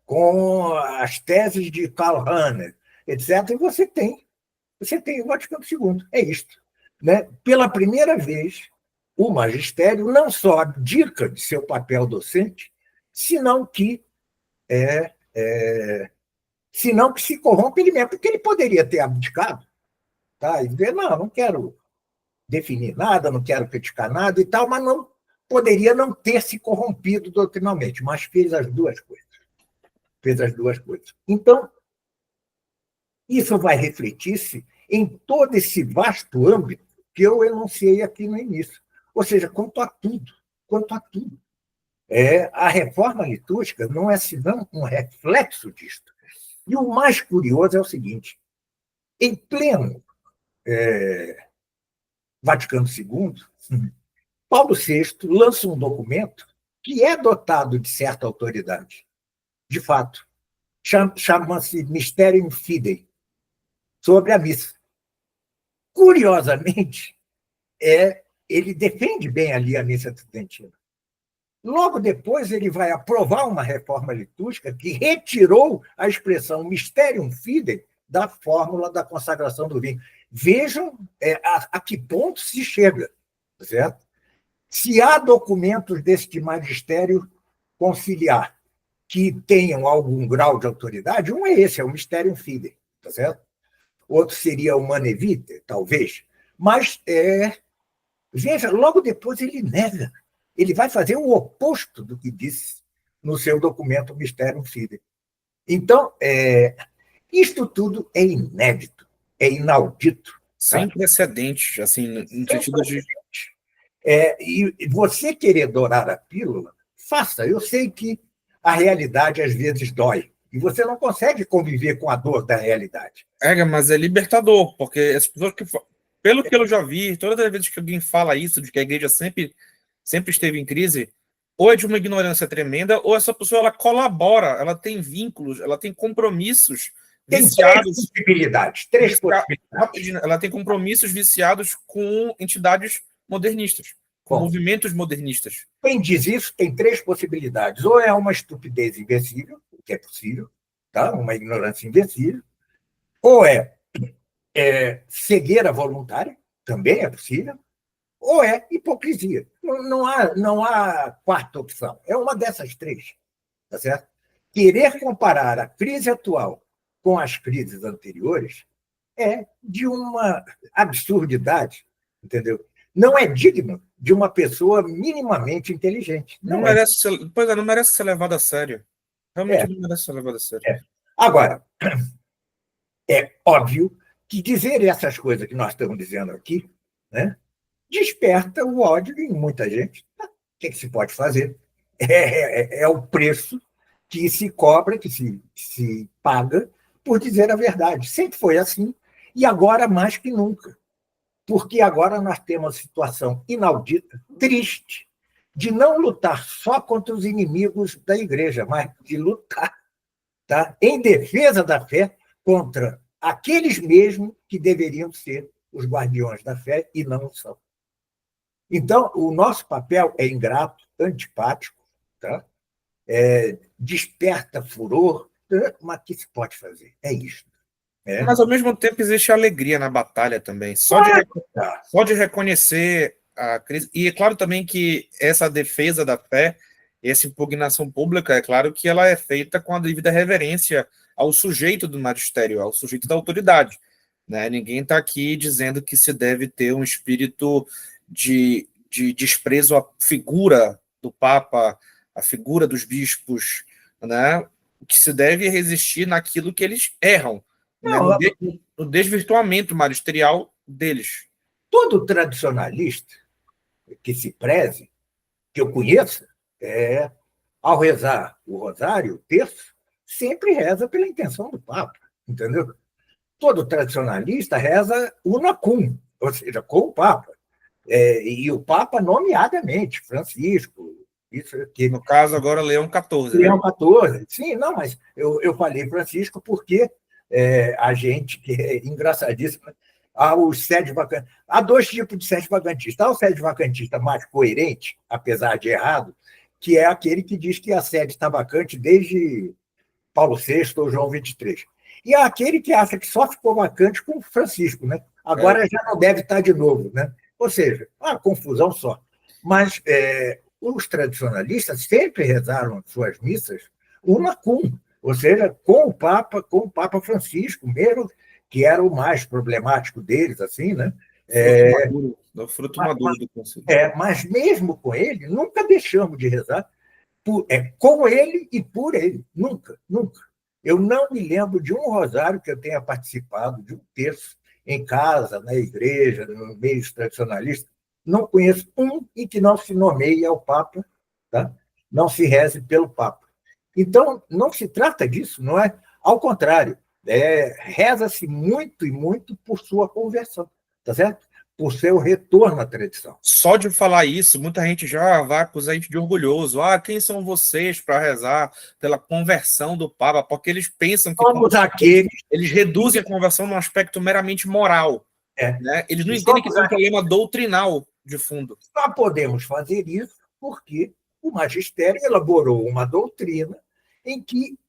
Com as teses de Karl Rahner, etc., e você tem o Vaticano II. É isto. Né? Pela primeira vez, o magistério não só abdica de seu papel docente, senão que se corrompe ele mesmo, porque ele poderia ter abdicado, tá? E dizer, não quero definir nada, não quero criticar nada e tal, mas não poderia não ter se corrompido doutrinalmente, mas fez as duas coisas. Então, isso vai refletir-se em todo esse vasto âmbito que eu enunciei aqui no início. Ou seja, quanto a tudo. A reforma litúrgica não é senão um reflexo disto. E o mais curioso é o seguinte: em pleno Vaticano II, Paulo VI lança um documento que é dotado de certa autoridade. De fato, chama-se Mysterium Fidei, sobre a missa. Curiosamente, ele defende bem ali a missa tridentina. Logo depois, ele vai aprovar uma reforma litúrgica que retirou a expressão Mysterium Fidei da fórmula da consagração do vinho. Vejam a que ponto se chega, certo? Se há documentos deste magistério conciliar que tenham algum grau de autoridade, um é esse, é o Mysterium Fidei, tá certo? Outro seria o Humanae Vitae, talvez. Mas, veja, logo depois ele nega. Ele vai fazer o oposto do que disse no seu documento Mysterium Fidei. Então, isto tudo é inédito, é inaudito. Sem precedentes, assim, no sentido de... E você querer dourar a pílula, faça. Eu sei que a realidade às vezes dói. E você não consegue conviver com a dor da realidade. Mas é libertador, porque as pessoas que... Pelo que eu já vi, todas as vezes que alguém fala isso, de que a igreja sempre esteve em crise, ou é de uma ignorância tremenda, ou essa pessoa ela colabora, ela tem vínculos, ela tem compromissos viciados. Três possibilidades. Ela tem compromissos viciados com entidades modernistas, com movimentos modernistas. Quem diz isso tem três possibilidades. Ou é uma estupidez invencível, o que é possível, tá? Uma ignorância invencível, ou é cegueira voluntária, também é possível, ou é hipocrisia. Não há quarta opção. É uma dessas três. Tá certo? Querer comparar a crise atual com as crises anteriores é de uma absurdidade, entendeu? Não é digno de uma pessoa minimamente inteligente. Não Não é. merece ser, pois é, não merece ser levado a sério. Realmente É, não merece ser levado a sério. é. Agora, é óbvio que dizer essas coisas que nós estamos dizendo aqui, né, desperta o ódio em muita gente. O que se pode fazer? É o preço que se cobra, que se paga por dizer a verdade. Sempre foi assim, e agora mais que nunca. Porque agora nós temos uma situação inaudita, triste, de não lutar só contra os inimigos da igreja, mas de lutar, tá, em defesa da fé contra aqueles mesmos que deveriam ser os guardiões da fé e não são. Então, o nosso papel é ingrato, antipático, tá? Desperta furor, mas o que se pode fazer? É isso. Mas, ao mesmo tempo, existe alegria na batalha também. Só de reconhecer a crise. E é claro também que essa defesa da fé, essa impugnação pública, é claro que ela é feita com a devida reverência ao sujeito do magistério, ao sujeito da autoridade. Né? Ninguém está aqui dizendo que se deve ter um espírito de desprezo à figura do Papa, à figura dos bispos, né? O que se deve resistir naquilo que eles erram, né? No desvirtuamento magisterial deles. Todo tradicionalista que se preze, que eu conheça, ao rezar o rosário, o terço, sempre reza pela intenção do Papa, entendeu? Todo tradicionalista reza una cum, ou seja, com o Papa. E o Papa nomeadamente, Francisco, isso aqui. No caso, agora, Leão XIV. Leão XIV, sim, não, mas eu falei Francisco porque a gente, que é engraçadíssimo, há os sedes vacantistas. Há dois tipos de sede vacantista. Há o sede vacantista mais coerente, apesar de errado, que é aquele que diz que a sede está vacante desde Paulo VI ou João XXIII. E há aquele que acha que só ficou vacante com Francisco, né? Agora já não deve estar de novo, né? Ou seja, uma confusão só. Mas os tradicionalistas sempre rezaram suas missas una cum, ou seja, com o Papa Francisco, mesmo que era o mais problemático deles, assim, né? O fruto maduro do concílio. Mas mesmo com ele, nunca deixamos de rezar com ele e por ele. Nunca, nunca. Eu não me lembro de um rosário que eu tenha participado, de um terço, em casa, na igreja, no meio tradicionalista. Não conheço um em que não se nomeie ao Papa, tá? Não se reze pelo Papa. Então, não se trata disso, não é? Ao contrário, reza-se muito e muito por sua conversão, tá certo? Por seu retorno à tradição. Só de falar isso, muita gente já vai acusar a gente de orgulhoso. Quem são vocês para rezar pela conversão do Papa? Porque eles pensam que eles reduzem a conversão num aspecto meramente moral. Né? Eles não entendem que isso é um problema doutrinal de fundo. Só podemos fazer isso porque o magistério elaborou uma doutrina em que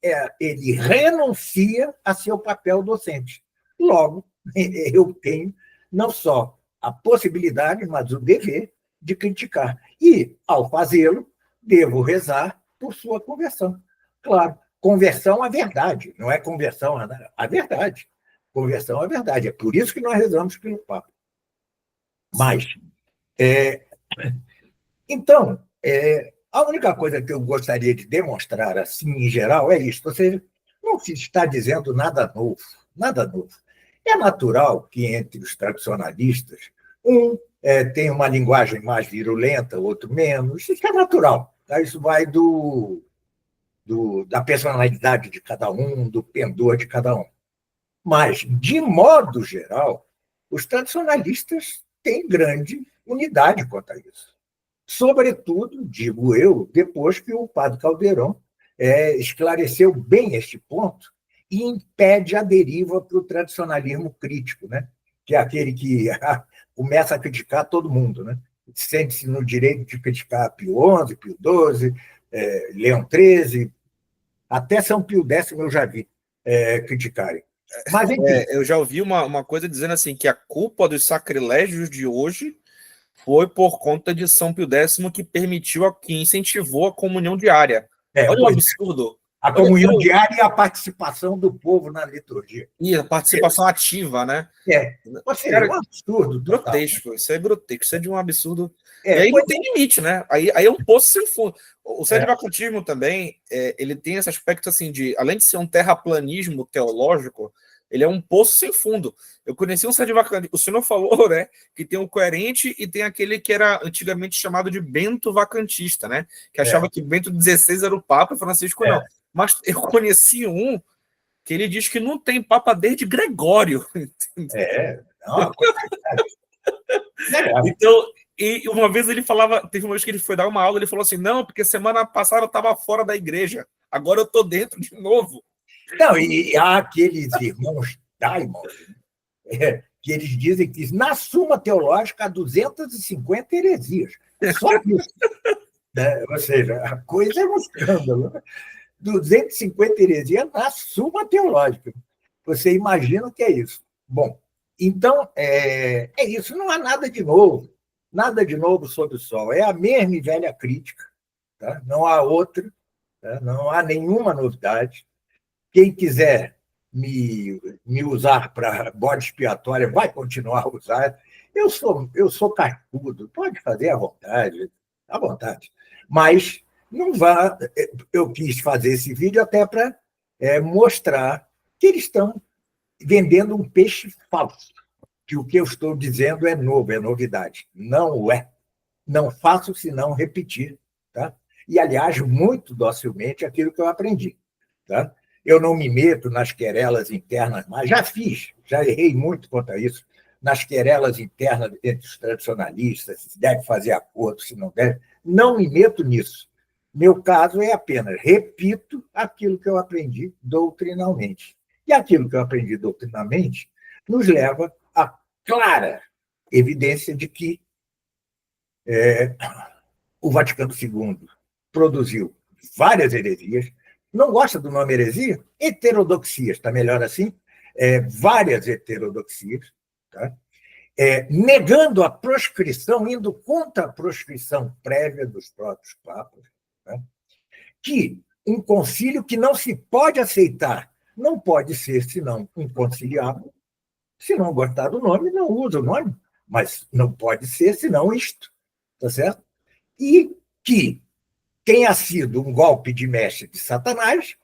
ele renuncia a seu papel docente. Logo, eu tenho não só a possibilidade, mas o dever de criticar. E, ao fazê-lo, devo rezar por sua conversão. Claro, conversão à verdade, não é conversão à verdade. Conversão à verdade. É por isso que nós rezamos pelo Papa. Mas, então, a única coisa que eu gostaria de demonstrar, assim, em geral, é isso. Ou seja, não se está dizendo nada novo, nada novo. É natural que entre os tradicionalistas, tem uma linguagem mais virulenta, outro menos. Isso é natural. Tá? Isso vai da personalidade de cada um, do pendor de cada um. Mas, de modo geral, os tradicionalistas têm grande unidade quanto a isso. Sobretudo, digo eu, depois que o padre Caldeirão esclareceu bem este ponto e impede a deriva para o tradicionalismo crítico, né? Que é aquele que começa a criticar todo mundo, né? Sente-se no direito de criticar Pio XI, Pio XII, Leão XIII, até São Pio X eu já vi criticarem. Mas, eu já ouvi uma coisa dizendo assim, que a culpa dos sacrilégios de hoje foi por conta de São Pio X, que permitiu, que incentivou a comunhão diária. Olha o absurdo. A comunhão diária e a participação do povo na liturgia. E a participação ativa, né? Ou seja, um absurdo total. Grotesco, isso é grotesco, isso é de um absurdo. E É, aí não pois tem limite, né? Aí é um poço sem fundo. O sedvacantismo também, ele tem esse aspecto assim de, além de ser um terraplanismo teológico, ele é um poço sem fundo. Eu conheci um sedvacantista, o senhor falou, né, que tem o coerente e tem aquele que era antigamente chamado de Bento Vacantista, né? Que achava que Bento XVI era o Papa e Francisco não. Mas eu conheci um que ele diz que não tem Papa desde Gregório. Não, Então, e uma vez ele falava, teve uma vez que ele foi dar uma aula, ele falou assim, não, porque semana passada eu estava fora da igreja, agora eu estou dentro de novo. Não, e há aqueles irmãos Diamond, que eles dizem que na Suma Teológica há 250 heresias. Só isso. Né? Ou seja, a coisa é um escândalo. 250 heresias na Suma Teológica. Você imagina o que é isso. Bom, então, é isso. Não há nada de novo. Nada de novo sob o sol. É a mesma e velha crítica. Tá? Não há outra. Tá? Não há nenhuma novidade. Quem quiser me usar para bode expiatório vai continuar a usar. Eu sou carcudo, pode fazer à vontade. Mas não vá. Eu quis fazer esse vídeo até para mostrar que eles estão vendendo um peixe falso, que o que eu estou dizendo é novo, é novidade. Não é. Não faço senão repetir. Tá? E, aliás, muito docilmente aquilo que eu aprendi. Tá? Eu não me meto nas querelas internas, mas já errei muito quanto a isso, nas querelas internas entre os tradicionalistas, se deve fazer acordo, se não deve. Não me meto nisso. Meu caso é apenas repito aquilo que eu aprendi doutrinalmente. E aquilo que eu aprendi doutrinalmente nos leva à clara evidência de que o Vaticano II produziu várias heresias. Não gosta do nome heresia? Heterodoxias, está melhor assim? Várias heterodoxias, tá? Negando a proscrição, indo contra a proscrição prévia dos próprios papas, tá? Que um concílio que não se pode aceitar não pode ser senão um conciliável. Se não gostar do nome, não usa o nome, mas não pode ser senão isto, tá certo? E que tenha sido um golpe de mestre de Satanás,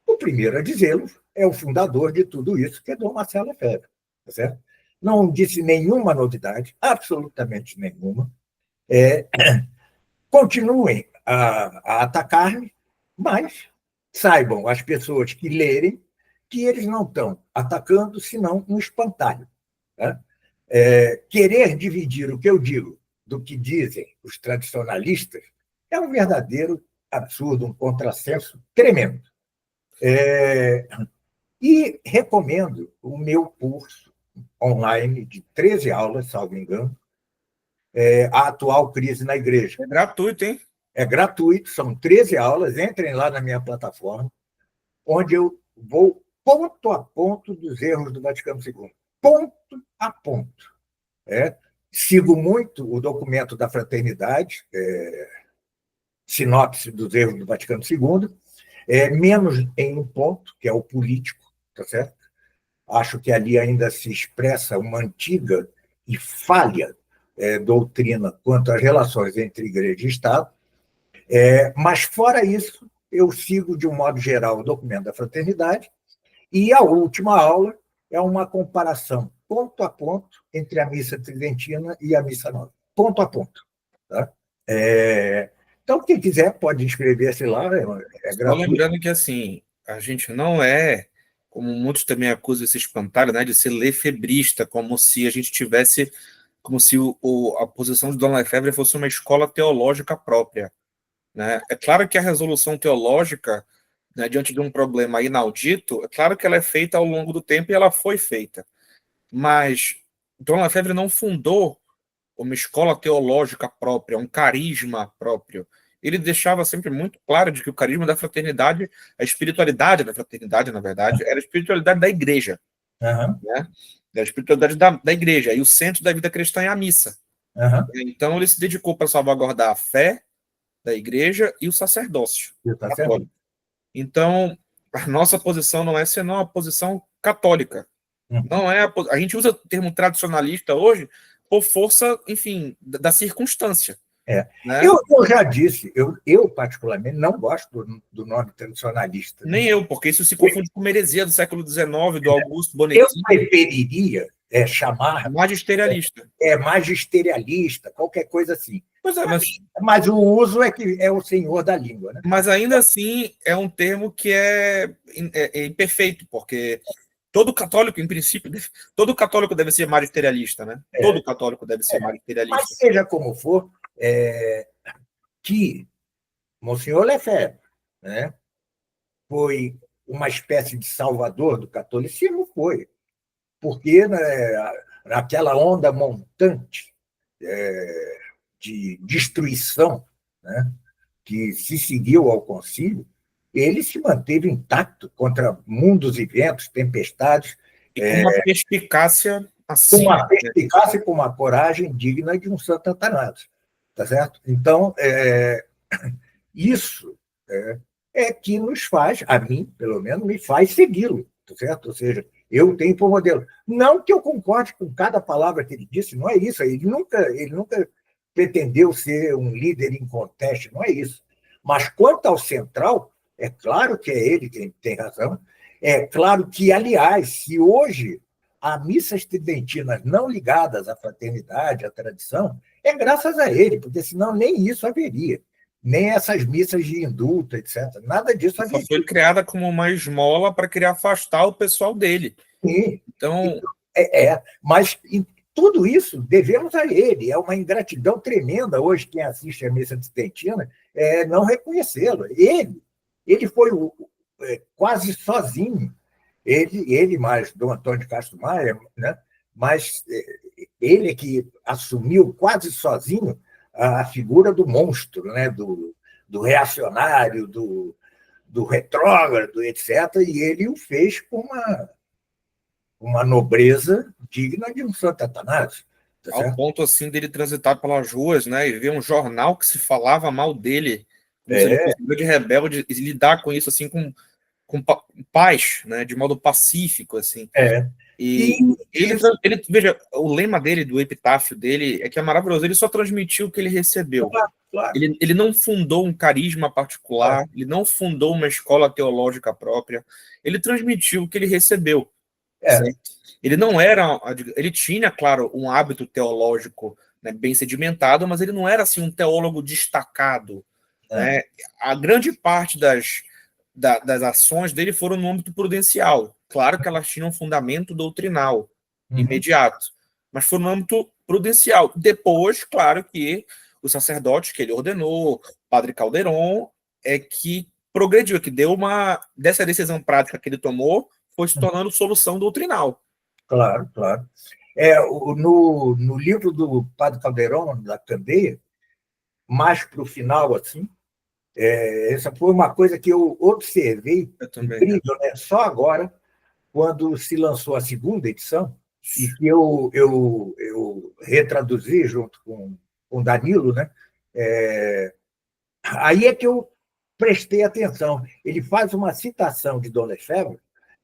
o primeiro a dizê-lo é o fundador de tudo isso, que é Dom Marcelo Lefebvre. Tá certo? Não disse nenhuma novidade, absolutamente nenhuma. Continuem a atacar-me, mas saibam as pessoas que lerem que eles não estão atacando, senão um espantalho. Tá? Querer dividir o que eu digo do que dizem os tradicionalistas é um verdadeiro absurdo, um contrassenso tremendo. E recomendo o meu curso online de 13 aulas, salvo engano, A Atual Crise na Igreja. É gratuito, hein? É gratuito, são 13 aulas, entrem lá na minha plataforma, onde eu vou ponto a ponto dos erros do Vaticano II. Ponto a ponto. Sigo muito o documento da Fraternidade, sinopse dos erros do Vaticano II, menos em um ponto, que é o político, tá certo? Acho que ali ainda se expressa uma antiga e falha doutrina quanto às relações entre igreja e Estado, mas, fora isso, eu sigo, de um modo geral, o documento da Fraternidade, e a última aula é uma comparação ponto a ponto entre a missa tridentina e a missa nova. Ponto a ponto. Tá? Então, quem quiser pode inscrever-se lá, é Só gratuito. lembrando que, assim, a gente não é, como muitos também acusam esse espantalho, né, de ser lefebrista, como se a gente tivesse, como se a posição de Dom Lefebvre fosse uma escola teológica própria. Né? É claro que a resolução teológica, né, diante de um problema inaudito, é claro que ela é feita ao longo do tempo e ela foi feita. Mas Dom Lefebvre não fundou uma escola teológica própria, um carisma próprio. Ele deixava sempre muito claro de que o carisma da fraternidade, a espiritualidade da fraternidade, na verdade, era a espiritualidade da igreja. Uhum. Né? A espiritualidade da igreja. E o centro da vida cristã é a missa. Uhum. Então ele se dedicou para salvaguardar a fé da igreja e o sacerdócio católico. Então, a nossa posição não é senão a posição católica. Não é a gente usa o termo tradicionalista hoje por força, enfim, da circunstância. Né? Eu já disse, eu particularmente não gosto do nome tradicionalista. Nem eu, porque isso se confunde com uma heresia do século XIX, do Augusto Eu Bonettini, preferiria chamar magisterialista. magisterialista, qualquer coisa assim. Pois é, Mas o uso é que é o senhor da língua. Né? Mas ainda assim é um termo que é imperfeito, porque todo católico, em princípio, todo católico deve ser magisterialista, né? Todo católico deve ser magisterialista. Mas seja como for, que Monsenhor Lefebvre, né, foi uma espécie de salvador do catolicismo, foi. Porque naquela onda montante de destruição, né, que se seguiu ao concílio, ele se manteve intacto contra mundos e ventos, tempestades. E com uma perspicácia Com assim. uma perspicácia e com uma coragem digna de um Santo Atanatos. Tá certo? Então, isso que nos faz, a mim, pelo menos, me faz segui-lo. Tá certo? Ou seja, eu tenho por modelo. Não que eu concorde com cada palavra que ele disse, não é isso. Ele nunca pretendeu ser um líder inconteste, não é isso. Mas quanto ao central, é claro que é ele quem tem razão. É claro que, aliás, se hoje há missas tridentinas não ligadas à fraternidade, à tradição, é graças a ele, porque senão nem isso haveria. Nem essas missas de indulto, etc. Nada disso haveria. Só foi criada como uma esmola para querer afastar o pessoal dele. Sim. Então, mas tudo isso devemos a ele. É uma ingratidão tremenda hoje quem assiste a missa tridentina não reconhecê-lo. Ele foi quase sozinho. Ele mais Dom Antônio de Castro Maia, né? Mas ele é que assumiu quase sozinho a figura do monstro, né? do reacionário, do retrógrado, etc. E ele o fez com uma nobreza digna de um Santo Atanásio. Tá ao certo? ponto assim dele transitar pelas ruas, né, e ver um jornal que se falava mal dele, como se ele fosse de rebelde, e lidar com isso assim com paz, né, de modo pacífico, assim. E ele, veja, o lema dele, do epitáfio dele, é que é maravilhoso. Ele só transmitiu o que ele recebeu. Claro. Ele não fundou um carisma particular, ele não fundou uma escola teológica própria. Ele transmitiu o que ele recebeu. Ele não era, ele tinha, claro, um hábito teológico, né, bem sedimentado, mas ele não era assim um teólogo destacado. Né? A grande parte das ações dele foram no âmbito prudencial. Claro que elas tinham um fundamento doutrinal imediato, mas foi no âmbito prudencial. Depois, claro que os sacerdotes que ele ordenou, Padre Calderon, é que progrediu, que deu dessa decisão prática que ele tomou, foi se tornando solução doutrinal. Claro. No livro do Padre Calderon, da Candeia, mais para o final, assim, essa foi uma coisa que eu observei, incrível, né? Só agora, quando se lançou a segunda edição, e que eu retraduzi junto com Danilo, né? Aí é que eu prestei atenção. Ele faz uma citação de Dom Lefebvre,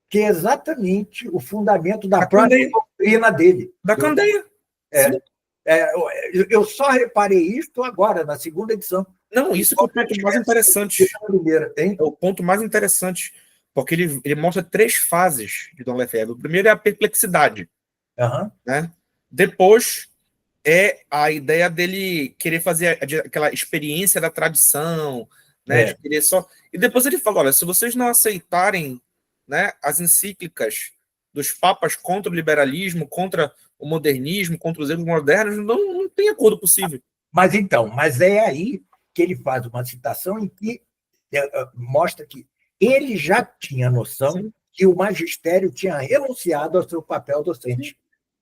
que é exatamente o fundamento da própria doutrina dele. Da Candeia. Eu só reparei isto agora, na segunda edição. Não, isso que é o ponto mais interessante. É o ponto mais interessante, porque ele mostra 3 fases de Dom Lefebvre. O primeiro é a perplexidade. Né? Depois é a ideia dele querer fazer aquela experiência da tradição, né? De querer só... E depois ele fala, olha, se vocês não aceitarem, né, as encíclicas dos papas contra o liberalismo, contra o modernismo, contra os erros modernos, não tem acordo possível. Mas é aí que ele faz uma citação em que mostra que ele já tinha noção que o magistério tinha renunciado ao seu papel docente.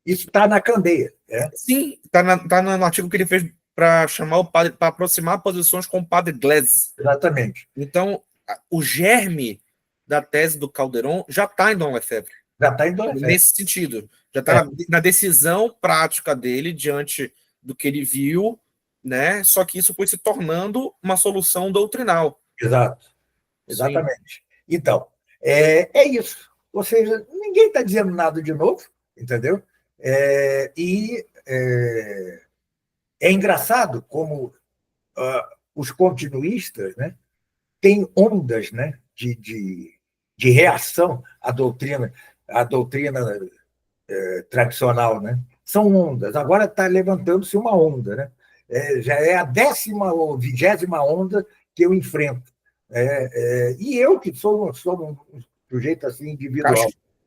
Isso está na Candeia. Sim, está no artigo que ele fez para chamar o padre, para aproximar posições com o padre Gleisi. Exatamente. Então, o germe da tese do Calderon já está em Dom Lefebvre. Já está em Dom Lefebvre. Nesse sentido. Já está na decisão prática dele diante do que ele viu, né? Só que isso foi se tornando uma solução doutrinal. Exato. Sim. Exatamente. Então, é isso. Ou seja, ninguém está dizendo nada de novo, entendeu? É engraçado como os continuistas, né, têm ondas, né, de reação à doutrina tradicional, né? São ondas. Agora está levantando-se uma onda, né? Já é a 10ª ou 20ª onda que eu enfrento. E eu, que sou um sujeito assim individual.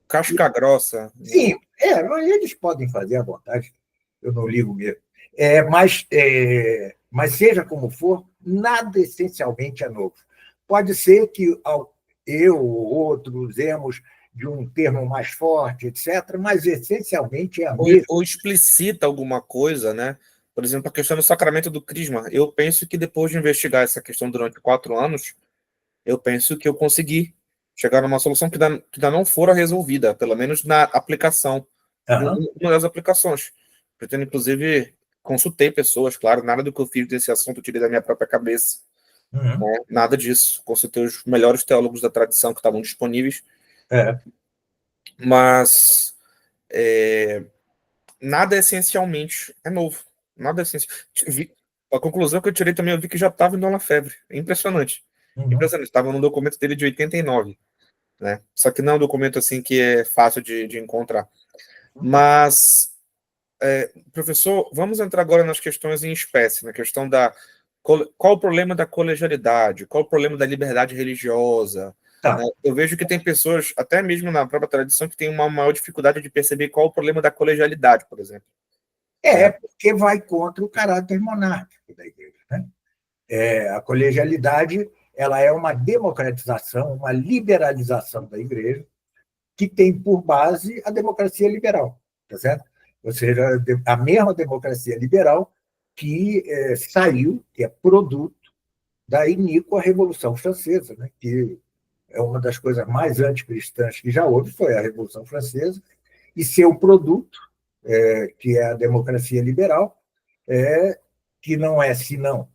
Casca grossa, né? Sim, eles podem fazer à vontade, eu não ligo mesmo. Mas seja como for, nada essencialmente é novo. Pode ser que eu ou outros usemos de um termo mais forte, etc., mas essencialmente é a mesma. Ou explicita alguma coisa, né? Por exemplo, a questão do sacramento do crisma. Eu penso que depois de investigar essa questão durante 4 anos, eu penso que eu consegui chegar numa solução que ainda não fora resolvida, pelo menos na aplicação, Aham, uma das aplicações. Pretendo, inclusive, consultei pessoas, claro, nada do que eu fiz desse assunto eu tirei da minha própria cabeça, uhum, né? Nada disso. Consultei os melhores teólogos da tradição que estavam disponíveis, é, mas é, nada essencialmente é novo. Nada essencial. A conclusão que eu tirei também, eu vi que já estava em Dona Febre. É impressionante. uhum, Impressionante. Estava no documento dele de 89, né? Só que não é um documento assim que é fácil de encontrar. Mas, professor, vamos entrar agora nas questões em espécie, na questão da qual o problema da colegialidade, qual o problema da liberdade religiosa, né? tá. Eu vejo que tem pessoas, até mesmo na própria tradição, que têm uma maior dificuldade de perceber qual o problema da colegialidade, por exemplo, né? Porque vai contra o caráter monárquico da igreja, né? A colegialidade ela é uma democratização, uma liberalização da igreja, que tem por base a democracia liberal, tá certo? Ou seja, a mesma democracia liberal que saiu, que é produto da iníqua Revolução Francesa, né? Que é uma das coisas mais anticristãs que já houve, foi a Revolução Francesa, e seu produto, que é a democracia liberal, que não é senão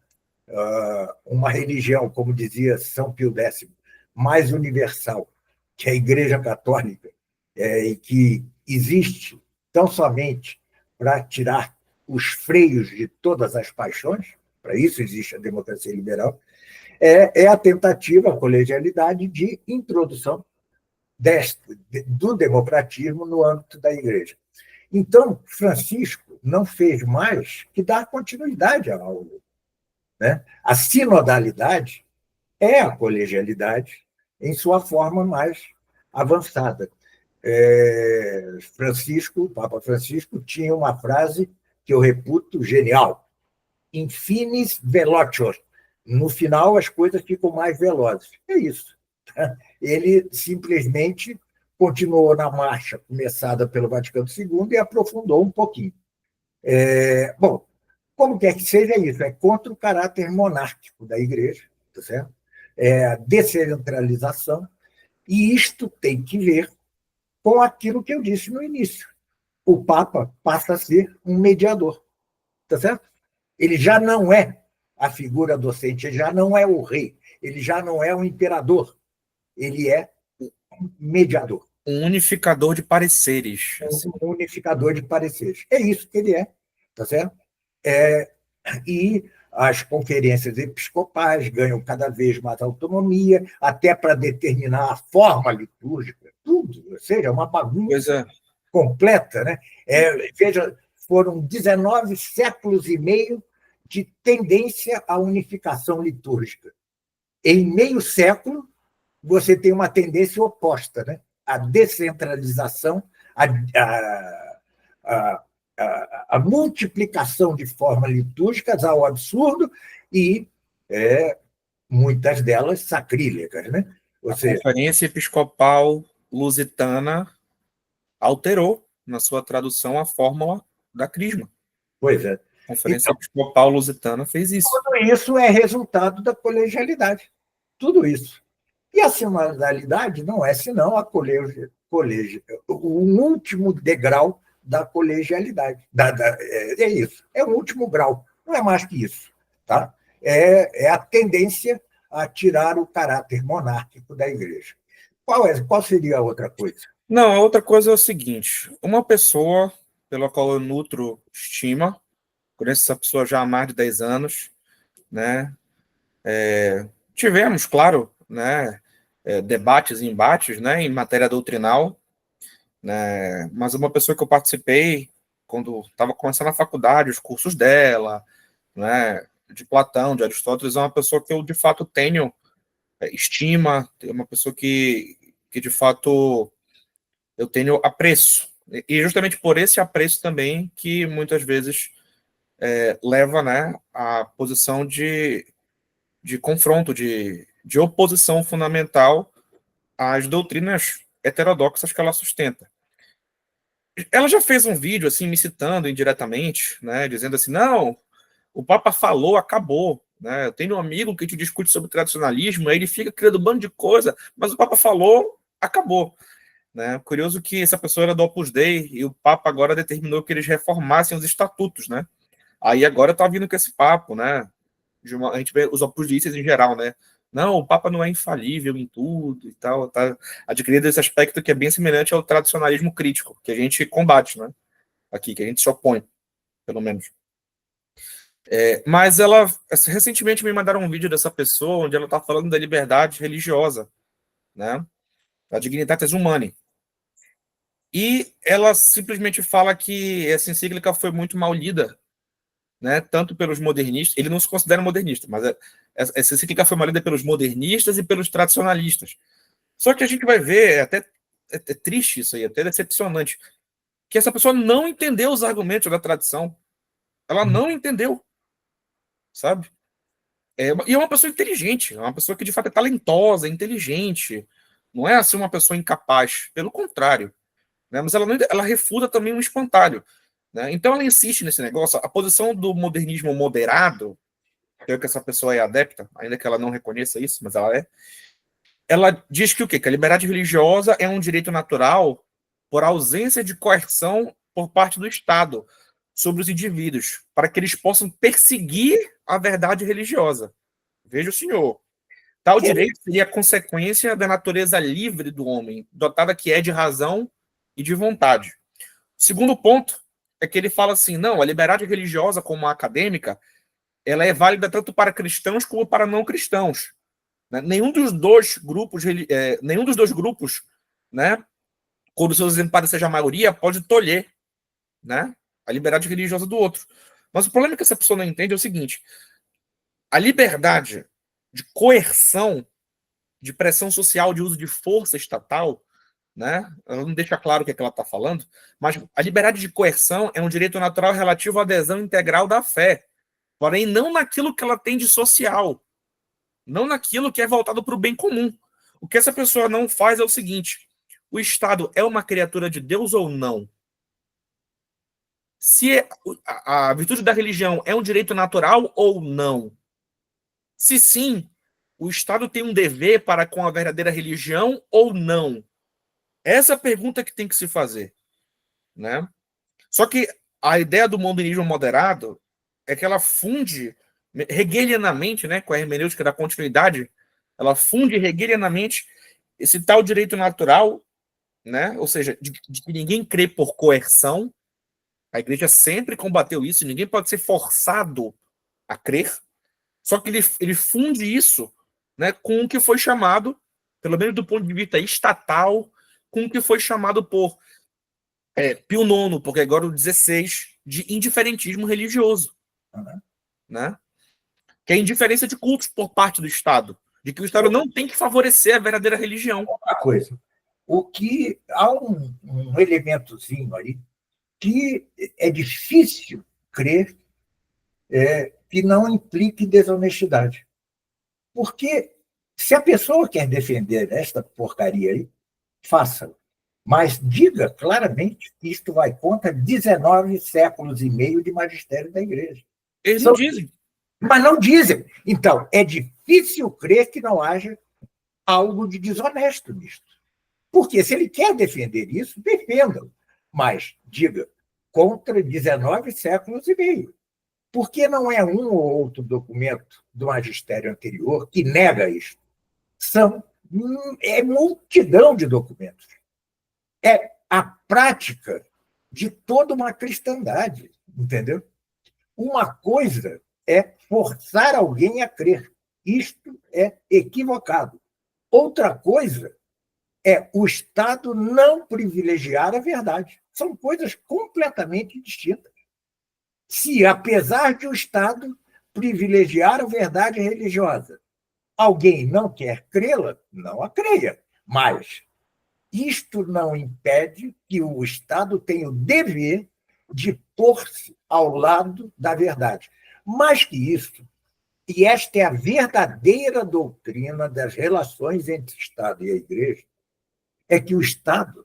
uma religião, como dizia São Pio X, mais universal que a Igreja Católica, e que existe tão somente para tirar os freios de todas as paixões, para isso existe a democracia liberal, é a tentativa, a colegialidade de introdução do democratismo no âmbito da Igreja. Então, Francisco não fez mais que dar continuidade ao, né? A sinodalidade é a colegialidade em sua forma mais avançada. O Papa Francisco, tinha uma frase que eu reputo genial: in finis velocior. No final, as coisas ficam mais velozes. É isso. Ele simplesmente continuou na marcha começada pelo Vaticano II e aprofundou um pouquinho. Bom, como quer que seja isso, é contra o caráter monárquico da igreja, tá certo? É a descentralização, e isto tem que ver com aquilo que eu disse no início. O Papa passa a ser um mediador, tá certo? Ele já não é a figura docente, ele já não é o rei, ele já não é o imperador, ele é um mediador, Um unificador de pareceres, assim. um unificador de pareceres. É isso que ele é, tá certo? É, e as conferências episcopais ganham cada vez mais autonomia, até para determinar a forma litúrgica, tudo, ou seja, é uma Pois bagunça é. completa. Né? Veja, foram 19 séculos e meio de tendência à unificação litúrgica. Em meio século, você tem uma tendência oposta, né? A descentralização, a, a, a, a multiplicação de formas litúrgicas ao absurdo e muitas delas sacrílegas. Né? Ou A seja, Conferência Episcopal Lusitana alterou, na sua tradução, a fórmula da Crisma. pois é. A Conferência Então, Episcopal Lusitana fez isso. tudo isso é resultado da colegialidade. Tudo isso. E a sinodalidade não é senão o último degrau da colegialidade. É isso. É o último grau. Não é mais que isso. Tá? É a tendência a tirar o caráter monárquico da Igreja. Qual seria a outra coisa? Não, a outra coisa é o seguinte: uma pessoa pela qual eu nutro estima, conheço essa pessoa já há mais de 10 anos, né? Tivemos, claro, né, debates e embates, né, em matéria doutrinal, né, mas uma pessoa que eu participei quando estava começando a faculdade, os cursos dela, né, de Platão, de Aristóteles, é uma pessoa que eu de fato tenho estima, é uma pessoa que de fato eu tenho apreço. E justamente por esse apreço também que muitas vezes leva, né, à posição de confronto, de oposição fundamental às doutrinas heterodoxas que ela sustenta. Ela já fez um vídeo assim me citando indiretamente, né, dizendo assim: não, o Papa falou, acabou. Né? Eu tenho um amigo que te discute sobre tradicionalismo, aí ele fica criando um bando de coisa, mas o Papa falou, acabou. Né? Curioso que essa pessoa era do Opus Dei e o Papa agora determinou que eles reformassem os estatutos, né? Aí agora tá vindo com esse papo, né? A gente vê os Opus Dei em geral, né? Não, o Papa não é infalível em tudo e tal, tá adquirido esse aspecto que é bem semelhante ao tradicionalismo crítico, que a gente combate, né? Aqui, que a gente se opõe, pelo menos. Mas ela, recentemente me mandaram um vídeo dessa pessoa onde ela tá falando da liberdade religiosa, né? Da dignitatis humanae. E ela simplesmente fala que essa encíclica foi muito mal lida, né, tanto pelos modernistas, ele não se considera modernista, mas essa encíclica foi mal lida pelos modernistas e pelos tradicionalistas. Só que a gente vai ver, é triste isso aí, até decepcionante, que essa pessoa não entendeu os argumentos da tradição. Ela não entendeu, sabe? E é uma pessoa inteligente, é uma pessoa que de fato é talentosa, inteligente, não é assim uma pessoa incapaz, pelo contrário. Né? Mas ela refuta também um espantalho. Né? Então ela insiste nesse negócio. A posição do modernismo moderado, que é o que essa pessoa é adepta, ainda que ela não reconheça isso, mas ela é. Ela diz que o quê? Que a liberdade religiosa é um direito natural por ausência de coerção por parte do Estado sobre os indivíduos, para que eles possam perseguir a verdade religiosa. Veja o senhor. Tal direito seria consequência da natureza livre do homem, dotada que é de razão e de vontade. Segundo ponto é que ele fala assim, não, a liberdade religiosa como acadêmica, ela é válida tanto para cristãos como para não cristãos. Né? Nenhum dos dois grupos, né, quando seus exemplares seja a maioria, pode tolher, né, a liberdade religiosa do outro. Mas o problema que essa pessoa não entende é o seguinte: a liberdade de coerção, de pressão social, de uso de força estatal, né? Ela não deixa claro o que é que ela está falando, mas a liberdade de coerção é um direito natural relativo à adesão integral da fé, porém não naquilo que ela tem de social, não naquilo que é voltado para o bem comum. O que essa pessoa não faz é o seguinte: o Estado é uma criatura de Deus ou não? Se a virtude da religião é um direito natural ou não? Se sim, o Estado tem um dever para com a verdadeira religião ou não? Essa é a pergunta que tem que se fazer, né? Só que a ideia do modernismo moderado é que ela funde hegelianamente, né, com a hermenêutica da continuidade, ela funde hegelianamente esse tal direito natural, né, ou seja, de que ninguém crê por coerção. A igreja sempre combateu isso, ninguém pode ser forçado a crer. Só que ele funde isso, né, com o que foi chamado, pelo menos do ponto de vista estatal, com o que foi chamado por Pio IX, porque agora o 16, de indiferentismo religioso. Né? Que é a indiferença de cultos por parte do Estado, de que o Estado não tem que favorecer a verdadeira religião. Outra coisa, há um elementozinho aí que é difícil crer que não implique desonestidade. Porque se a pessoa quer defender esta porcaria aí, faça. Mas diga claramente que isto vai contra 19 séculos e meio de magistério da Igreja. Eles não dizem. Mas não dizem. Então, é difícil crer que não haja algo de desonesto nisto. Porque se ele quer defender isso, defenda-o. Mas diga, contra 19 séculos e meio. Porque não é um ou outro documento do magistério anterior que nega isso. É multidão de documentos. É a prática de toda uma cristandade, entendeu? Uma coisa é forçar alguém a crer. Isto é equivocado. Outra coisa é o Estado não privilegiar a verdade. São coisas completamente distintas. Se, apesar de o Estado privilegiar a verdade religiosa, alguém não quer crê-la, não a creia. Mas isto não impede que o Estado tenha o dever de pôr-se ao lado da verdade. Mais que isso, e esta é a verdadeira doutrina das relações entre o Estado e a Igreja, é que o Estado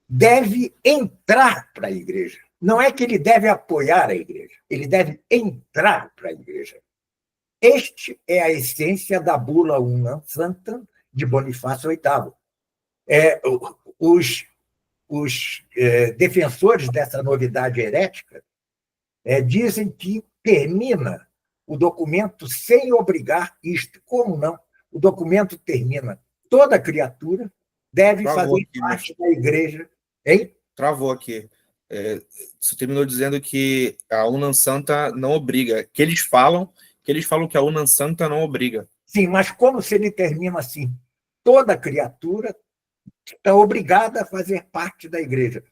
deve entrar para a Igreja. Não é que ele deve apoiar a Igreja, ele deve entrar para a Igreja. Este é a essência da bula Unam Sanctam de Bonifácio VIII. Os defensores dessa novidade herética dizem que termina o documento sem obrigar isto. Como não? O documento termina. Toda criatura deve fazer parte da Igreja. Hein? Travou aqui. Você terminou dizendo que a Unam Sancta não obriga. Que eles falam que a Unam Sancta não obriga. Sim, mas como se ele termina assim? Toda criatura está obrigada a fazer parte da Igreja.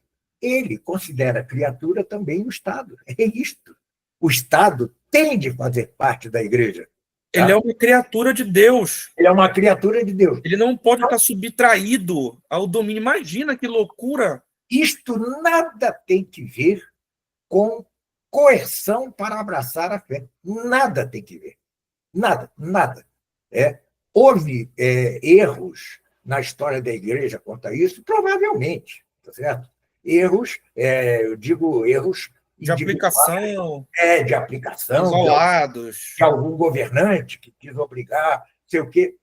Ele considera criatura também o Estado. É isto. O Estado tem de fazer parte da Igreja. Tá? Ele é uma criatura de Deus. Ele é uma criatura de Deus. Ele não pode estar subtraído ao domínio. Imagina que loucura. Isto nada tem que ver com coerção para abraçar a fé. Nada tem que ver. Nada, nada. Houve erros na história da Igreja quanto a isso? Provavelmente, tá certo? Erros, eu digo erros de aplicação, de aplicação, isolados, de algum governante que quis obrigar, sei o quê.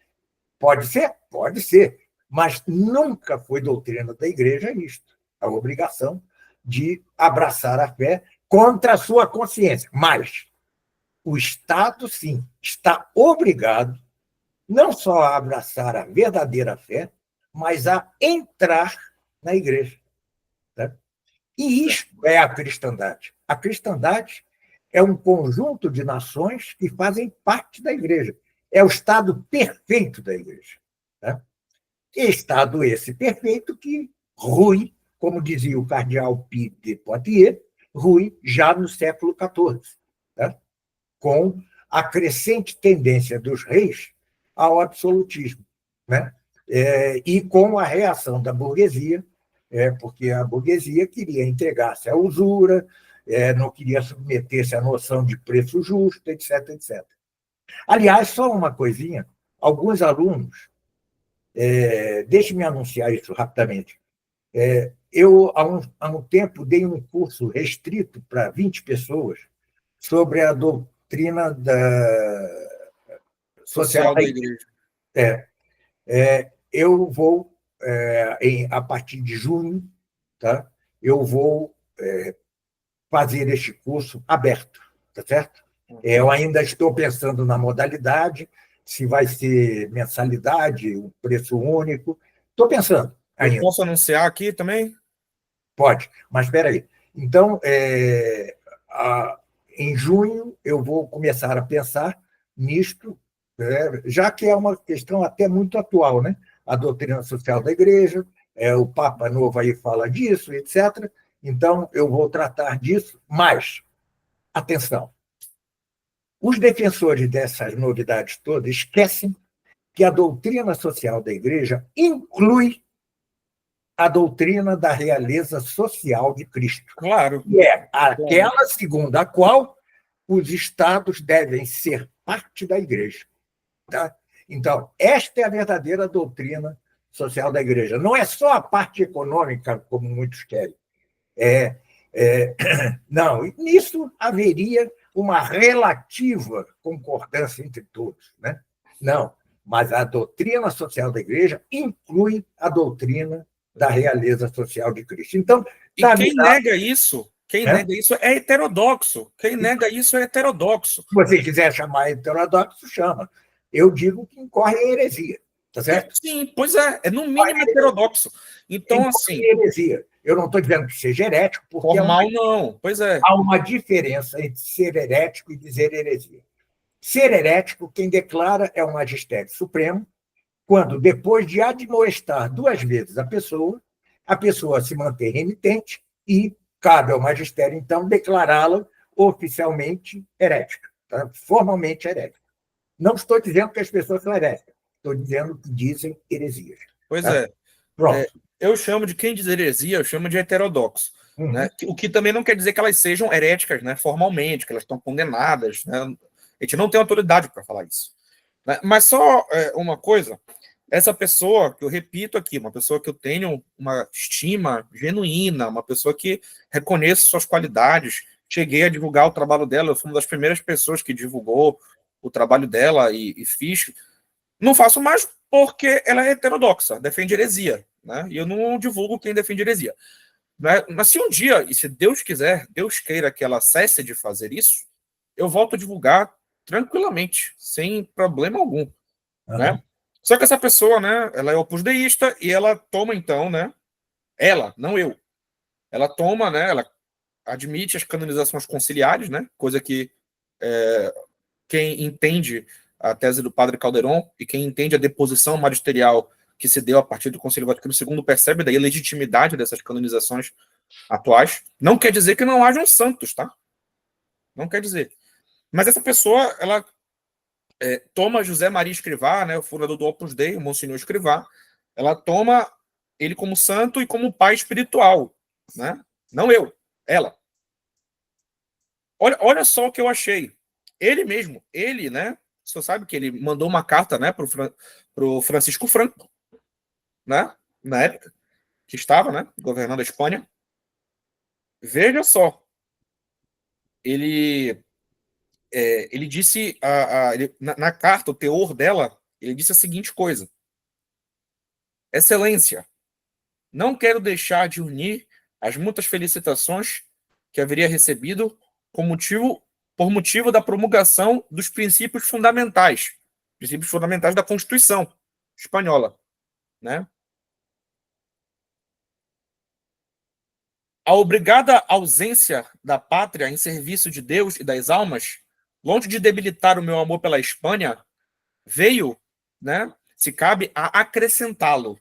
Pode ser? Pode ser. Mas nunca foi doutrina da Igreja isto, a obrigação de abraçar a fé contra a sua consciência. Mas o Estado, sim, está obrigado não só a abraçar a verdadeira fé, mas a entrar na Igreja. Tá? E isto é a cristandade. A cristandade é um conjunto de nações que fazem parte da Igreja. É o estado perfeito da Igreja. Tá? Estado esse perfeito que rui, como dizia o cardeal Pie de Poitiers, rui já no século XIV, tá? Com a crescente tendência dos reis ao absolutismo, né? E com a reação da burguesia, porque a burguesia queria entregar-se à usura, não queria submeter-se à noção de preço justo, etc, etc. Aliás, só uma coisinha, alguns alunos, deixe-me anunciar isso rapidamente, eu, há um tempo, dei um curso restrito para 20 pessoas sobre a doutrina social da Igreja. Eu vou, a partir de junho, tá? Eu vou fazer este curso aberto, tá certo? Eu ainda estou pensando na modalidade, se vai ser mensalidade, um preço único. Estou pensando ainda. Eu posso anunciar aqui também? Pode, mas espera aí. Então, em junho, eu vou começar a pensar nisto, já que é uma questão até muito atual, né? A doutrina social da Igreja, o Papa Novo aí fala disso, etc. Então, eu vou tratar disso, mas, atenção, os defensores dessas novidades todas esquecem que a doutrina social da Igreja inclui a doutrina da realeza social de Cristo. Claro. Que é aquela segundo a qual os estados devem ser parte da Igreja. Tá? Então, esta é a verdadeira doutrina social da Igreja. Não é só a parte econômica, como muitos querem. Não, nisso haveria uma relativa concordância entre todos. Né? Não, mas a doutrina social da Igreja inclui a doutrina da realeza social de Cristo. Então, e quem nega isso? Quem nega isso é heterodoxo. Quem nega isso é heterodoxo. Se você quiser chamar heterodoxo, chama. Eu digo que incorre em heresia. Tá certo? Sim, pois é no mínimo heterodoxo. Então, assim. Heresia. Eu não estou dizendo que seja herético, porque formal, não. Pois é. há uma diferença entre ser herético e dizer heresia. Ser herético, quem declara é o magistério supremo, quando, depois de admoestar 2 vezes a pessoa se mantém renitente e cabe ao magistério, então, declará-la oficialmente herética, tá? Formalmente herética. Não estou dizendo que as pessoas são heréticas, estou dizendo que dizem heresias. Pois tá? é. Pronto. Eu chamo de quem diz heresia, eu chamo de heterodoxo. Né? O que também não quer dizer que elas sejam heréticas, né, formalmente, que elas estão condenadas. Né? A gente não tem autoridade para falar isso. Né? Mas só uma coisa, essa pessoa, que eu repito aqui, uma pessoa que eu tenho uma estima genuína, uma pessoa que reconheço suas qualidades, cheguei a divulgar o trabalho dela, eu fui uma das primeiras pessoas que divulgou o trabalho dela e fiz. Não faço mais porque ela é heterodoxa, defende heresia. Né? E eu não divulgo quem defende heresia. Né? Mas se um dia, e se Deus quiser, Deus queira que ela cesse de fazer isso, eu volto a divulgar tranquilamente, sem problema algum. Né? Só que essa pessoa, né, ela é opus-deísta e ela toma, então, né, ela, não eu, ela toma, né, ela admite as canonizações conciliares, né, coisa que quem entende a tese do padre Calderon e quem entende a deposição magisterial que se deu a partir do Concílio Vaticano II percebe daí a legitimidade dessas canonizações atuais. Não quer dizer que não hajam santos, tá? Não quer dizer. Mas essa pessoa, ela toma José Maria Escrivá, né, o fundador do Opus Dei, o Monsenhor Escrivá, ela toma ele como santo e como pai espiritual, né? Não eu, ela. Olha só o que eu achei. Ele mesmo, ele, né? Você sabe que ele mandou uma carta, né, pro Francisco Franco, né? Na época que estava, né, governando a Espanha. Veja só, ele disse na carta, o teor dela, ele disse a seguinte coisa: Excelência, não quero deixar de unir as muitas felicitações que haveria recebido por motivo da promulgação dos princípios fundamentais da Constituição espanhola, né? A obrigada ausência da pátria em serviço de Deus e das almas, longe de debilitar o meu amor pela Espanha, veio, né, se cabe, a acrescentá-lo.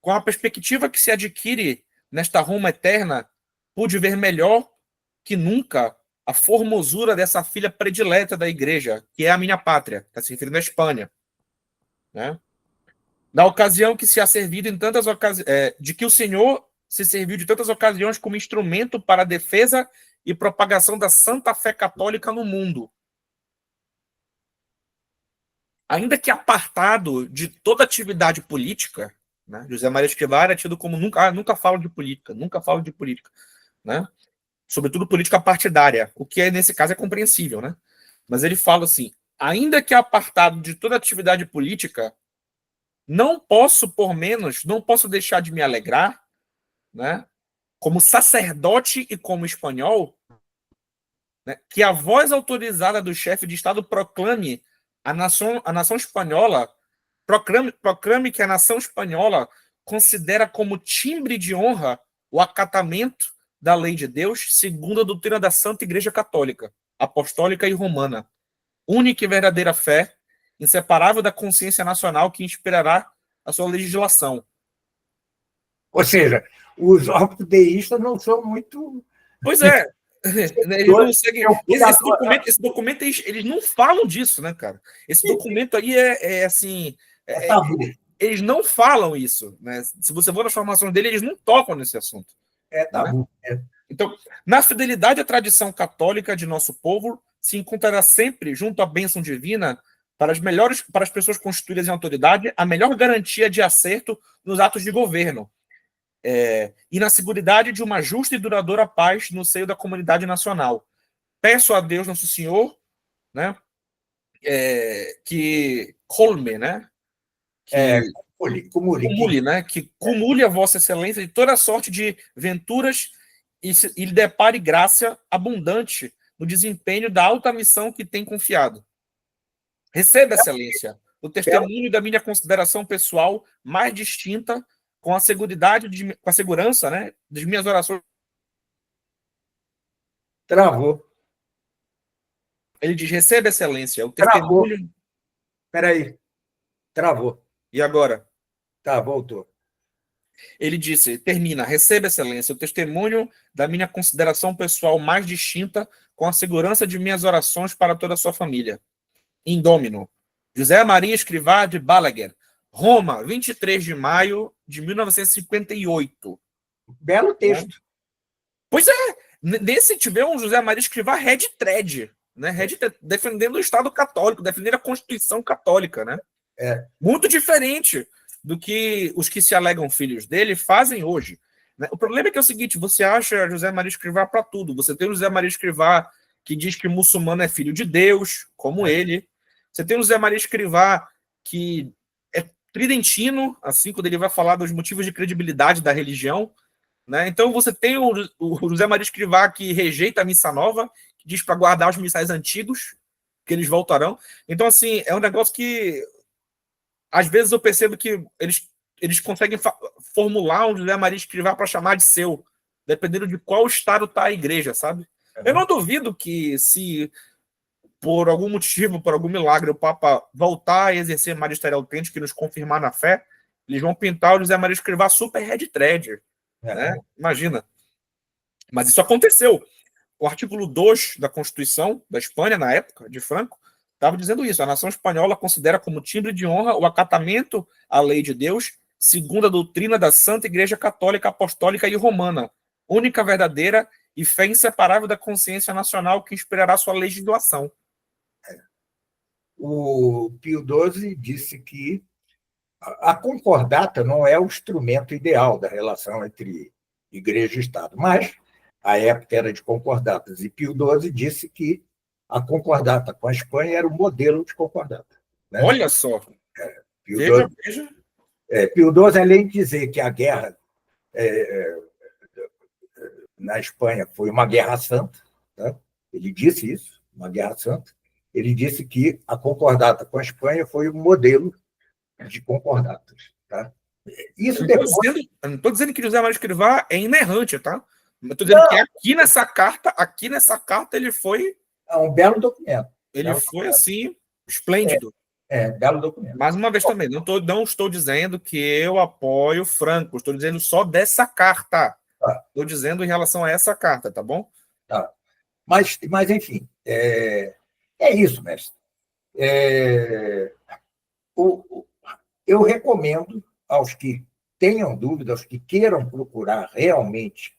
Com a perspectiva que se adquire nesta Roma eterna, pude ver melhor que nunca a formosura dessa filha predileta da igreja, que é a minha pátria, está se referindo à Espanha. Né? Na ocasião que se ha servido em tantas ocasiões, de que o Senhor se serviu de tantas ocasiões como instrumento para a defesa e propagação da santa fé católica no mundo. Ainda que apartado de toda atividade política, né? José Maria Escrivá era tido como nunca falo de política, né? Sobretudo política partidária, o que nesse caso é compreensível, né? Mas ele fala assim: ainda que apartado de toda atividade política, não posso deixar de me alegrar, né? Como sacerdote e como espanhol, né, que a voz autorizada do chefe de Estado proclame a nação espanhola, proclame que a nação espanhola considera como timbre de honra o acatamento da lei de Deus segundo a doutrina da Santa Igreja Católica, Apostólica e Romana, única e verdadeira fé, inseparável da consciência nacional que inspirará a sua legislação. Ou seja, os ortodeístas não são muito... Pois é. Eles não seguem. Esse documento eles não falam disso, né, cara? Esse documento aí assim. Eles não falam isso, né? Se você for nas formações dele, eles não tocam nesse assunto. Tabu. Né? Então, na fidelidade à tradição católica de nosso povo, se encontrará sempre, junto à bênção divina, para as pessoas constituídas em autoridade, a melhor garantia de acerto nos atos de governo. E na seguridade de uma justa e duradoura paz no seio da comunidade nacional. Peço a Deus Nosso Senhor, né, que colme, né, Cumule, né, que cumule a Vossa Excelência de toda sorte de venturas e lhe depare graça abundante no desempenho da alta missão que tem confiado. Receba, Excelência, o testemunho da minha consideração pessoal mais distinta com a com a segurança, né, das minhas orações. Travou. Ele diz: receba, Excelência, o testemunho. Travou. Espera aí. Travou. E agora? Tá, voltou. Ele disse, termina: receba, Excelência, o testemunho da minha consideração pessoal mais distinta com a segurança de minhas orações para toda a sua família. Indômino. José Maria Escrivá de Balaguer, Roma, 23 de maio de 1958. Belo texto. Pois é, nesse tivemos um José Maria Escrivá red thread, né? Defendendo o Estado católico, defendendo a Constituição católica, né? Muito diferente do que os que se alegam filhos dele fazem hoje. Né? O problema é que é o seguinte: você acha José Maria Escrivá para tudo. Você tem o José Maria Escrivá que diz que o muçulmano é filho de Deus, como ele. Você tem o José Maria Escrivá que é tridentino, assim, quando ele vai falar dos motivos de credibilidade da religião. Né? Então você tem o José Maria Escrivá que rejeita a missa nova, que diz para guardar os missais antigos, que eles voltarão. Então, assim, é um negócio que às vezes eu percebo que eles conseguem formular um José Maria Escrivá para chamar de seu, dependendo de qual estado está a igreja, sabe? Eu não duvido que se por algum motivo, por algum milagre, o Papa voltar a exercer magistério autêntico e nos confirmar na fé, eles vão pintar o José Maria Escrivá super red thread. Né? Imagina. Mas isso aconteceu. O artigo 2 da Constituição da Espanha, na época, de Franco, estava dizendo isso. A nação espanhola considera como timbre de honra o acatamento à lei de Deus, segundo a doutrina da Santa Igreja Católica, Apostólica e Romana, única verdadeira e fé inseparável da consciência nacional que inspirará sua legislação. O Pio XII disse que a concordata não é o instrumento ideal da relação entre igreja e Estado, mas a época era de concordatas, e Pio XII disse que a concordata com a Espanha era o modelo de concordata. Né? Olha só. Pio XII, Pio XII, além de dizer que a guerra na Espanha foi uma guerra santa, tá? Ele disse isso, uma guerra santa. Ele disse que a concordata com a Espanha foi o modelo de concordatas. Tá? Isso eu depois... não estou dizendo que José Maria Escrivá é inerrante, tá? Eu estou dizendo que aqui nessa carta ele foi... É um belo documento. Ele foi, assim, esplêndido. Belo documento. Mais uma vez também, não estou dizendo que eu apoio Franco, estou dizendo só dessa carta. Estou dizendo em relação a essa carta, tá bom? Tá. Mas enfim, é isso, mestre. Eu recomendo aos que tenham dúvidas, aos que queiram procurar realmente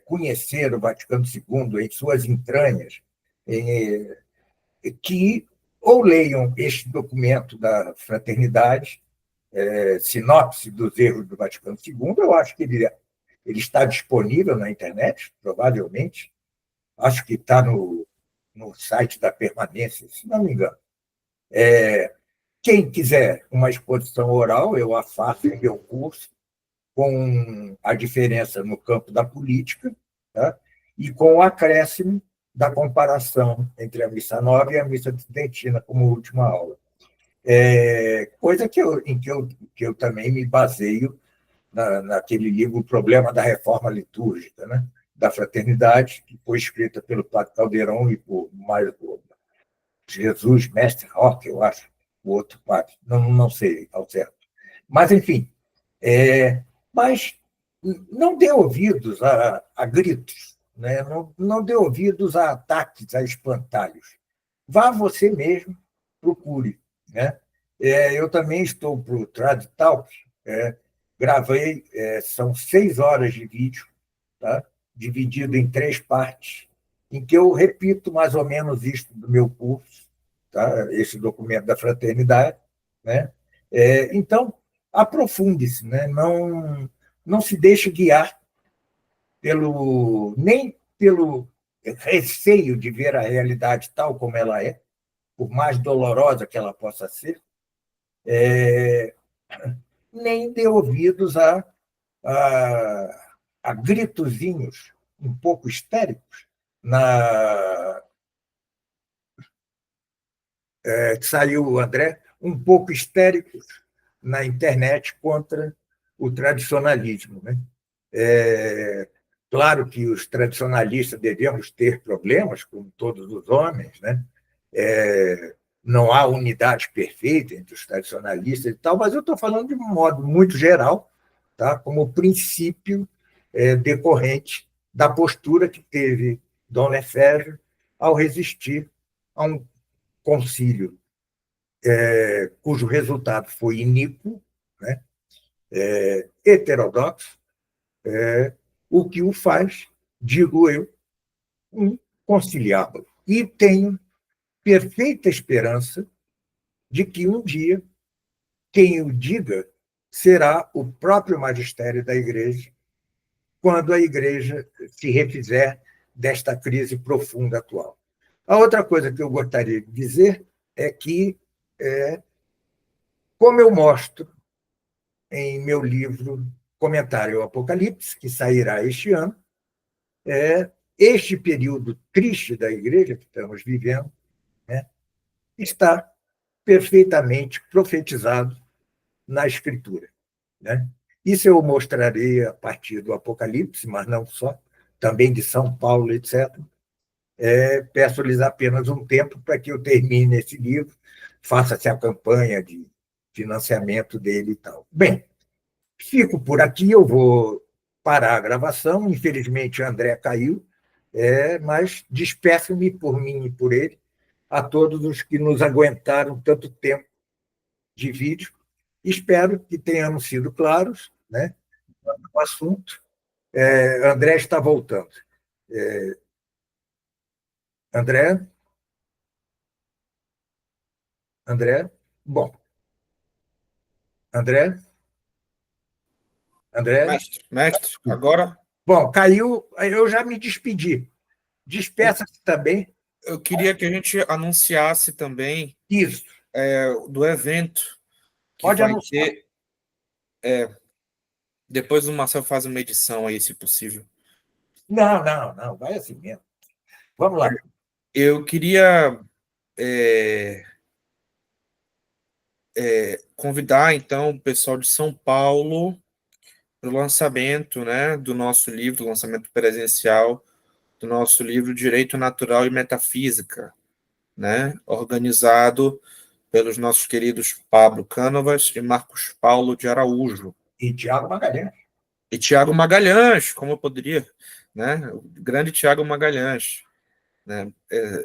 conhecer o Vaticano II em suas entranhas, que ou leiam este documento da Fraternidade, Sinopse dos Erros do Vaticano II. Eu acho que ele está disponível na internet, provavelmente. Acho que está no site da Permanência, se não me engano. Quem quiser uma exposição oral, eu a faço em meu curso, com a diferença no campo da política, tá? E com o acréscimo da comparação entre a missa nova e a missa tridentina como última aula. Coisa em que eu também me baseio naquele livro O Problema da Reforma Litúrgica, né? Da Fraternidade, que foi escrita pelo Padre Caldeirão e por Jesus Mestre Roque, eu acho, o outro padre, não sei ao certo. Mas, enfim, mas não dê ouvidos a gritos, né? Não dê ouvidos a ataques, a espantalhos. Vá você mesmo, procure. Né? Eu também estou para o Trad Talk, gravei, são 6 horas de vídeo, tá? Dividido em 3 partes, em que eu repito mais ou menos isto do meu curso, tá? Esse documento da Fraternidade. Né? Então, aprofunde-se, né? Não se deixe guiar nem pelo receio de ver a realidade tal como ela é, por mais dolorosa que ela possa ser, nem dê ouvidos a gritozinhos um pouco histéricos, na saiu o André, um pouco histéricos na internet contra o tradicionalismo. Né? Claro que os tradicionalistas devemos ter problemas, como todos os homens, né? Não há unidade perfeita entre os tradicionalistas e tal, mas eu estou falando de um modo muito geral, tá? Como princípio decorrente da postura que teve Dom Lefebvre ao resistir a um concílio cujo resultado foi iníquo, né? Heterodoxo, o que o faz, digo eu, conciliável. E tenho perfeita esperança de que um dia quem o diga será o próprio magistério da Igreja, quando a Igreja se refizer desta crise profunda atual. A outra coisa que eu gostaria de dizer é que, como eu mostro em meu livro Comentário ao Apocalipse, que sairá este ano, este período triste da Igreja que estamos vivendo, né, está perfeitamente profetizado na Escritura. Né? Isso eu mostrarei a partir do Apocalipse, mas não só, também de São Paulo, etc. Peço-lhes apenas um tempo para que eu termine esse livro, faça-se a campanha de financiamento dele e tal. Bem, fico por aqui, eu vou parar a gravação. Infelizmente, André caiu, mas despeço-me por mim e por ele a todos os que nos aguentaram tanto tempo de vídeo. Espero que tenhamos sido claros, né, no assunto. André está voltando. André? André? Bom. André? André? Mestre, agora Bom, caiu, eu já me despedi. Despeça-se também. eu queria que a gente anunciasse também Isso. do evento que Pode vai anunciar. ter. Depois o Marcel faz uma edição aí, se possível. Não, vai assim mesmo. Vamos lá. Eu queria convidar, então, o pessoal de São Paulo para o lançamento, né, do nosso livro, lançamento presencial do nosso livro Direito Natural e Metafísica, né, organizado pelos nossos queridos Pablo Cánovas e Marcos Paulo de Araújo. E Tiago Magalhães. E Tiago Magalhães, como eu poderia, né, o grande Tiago Magalhães. Né,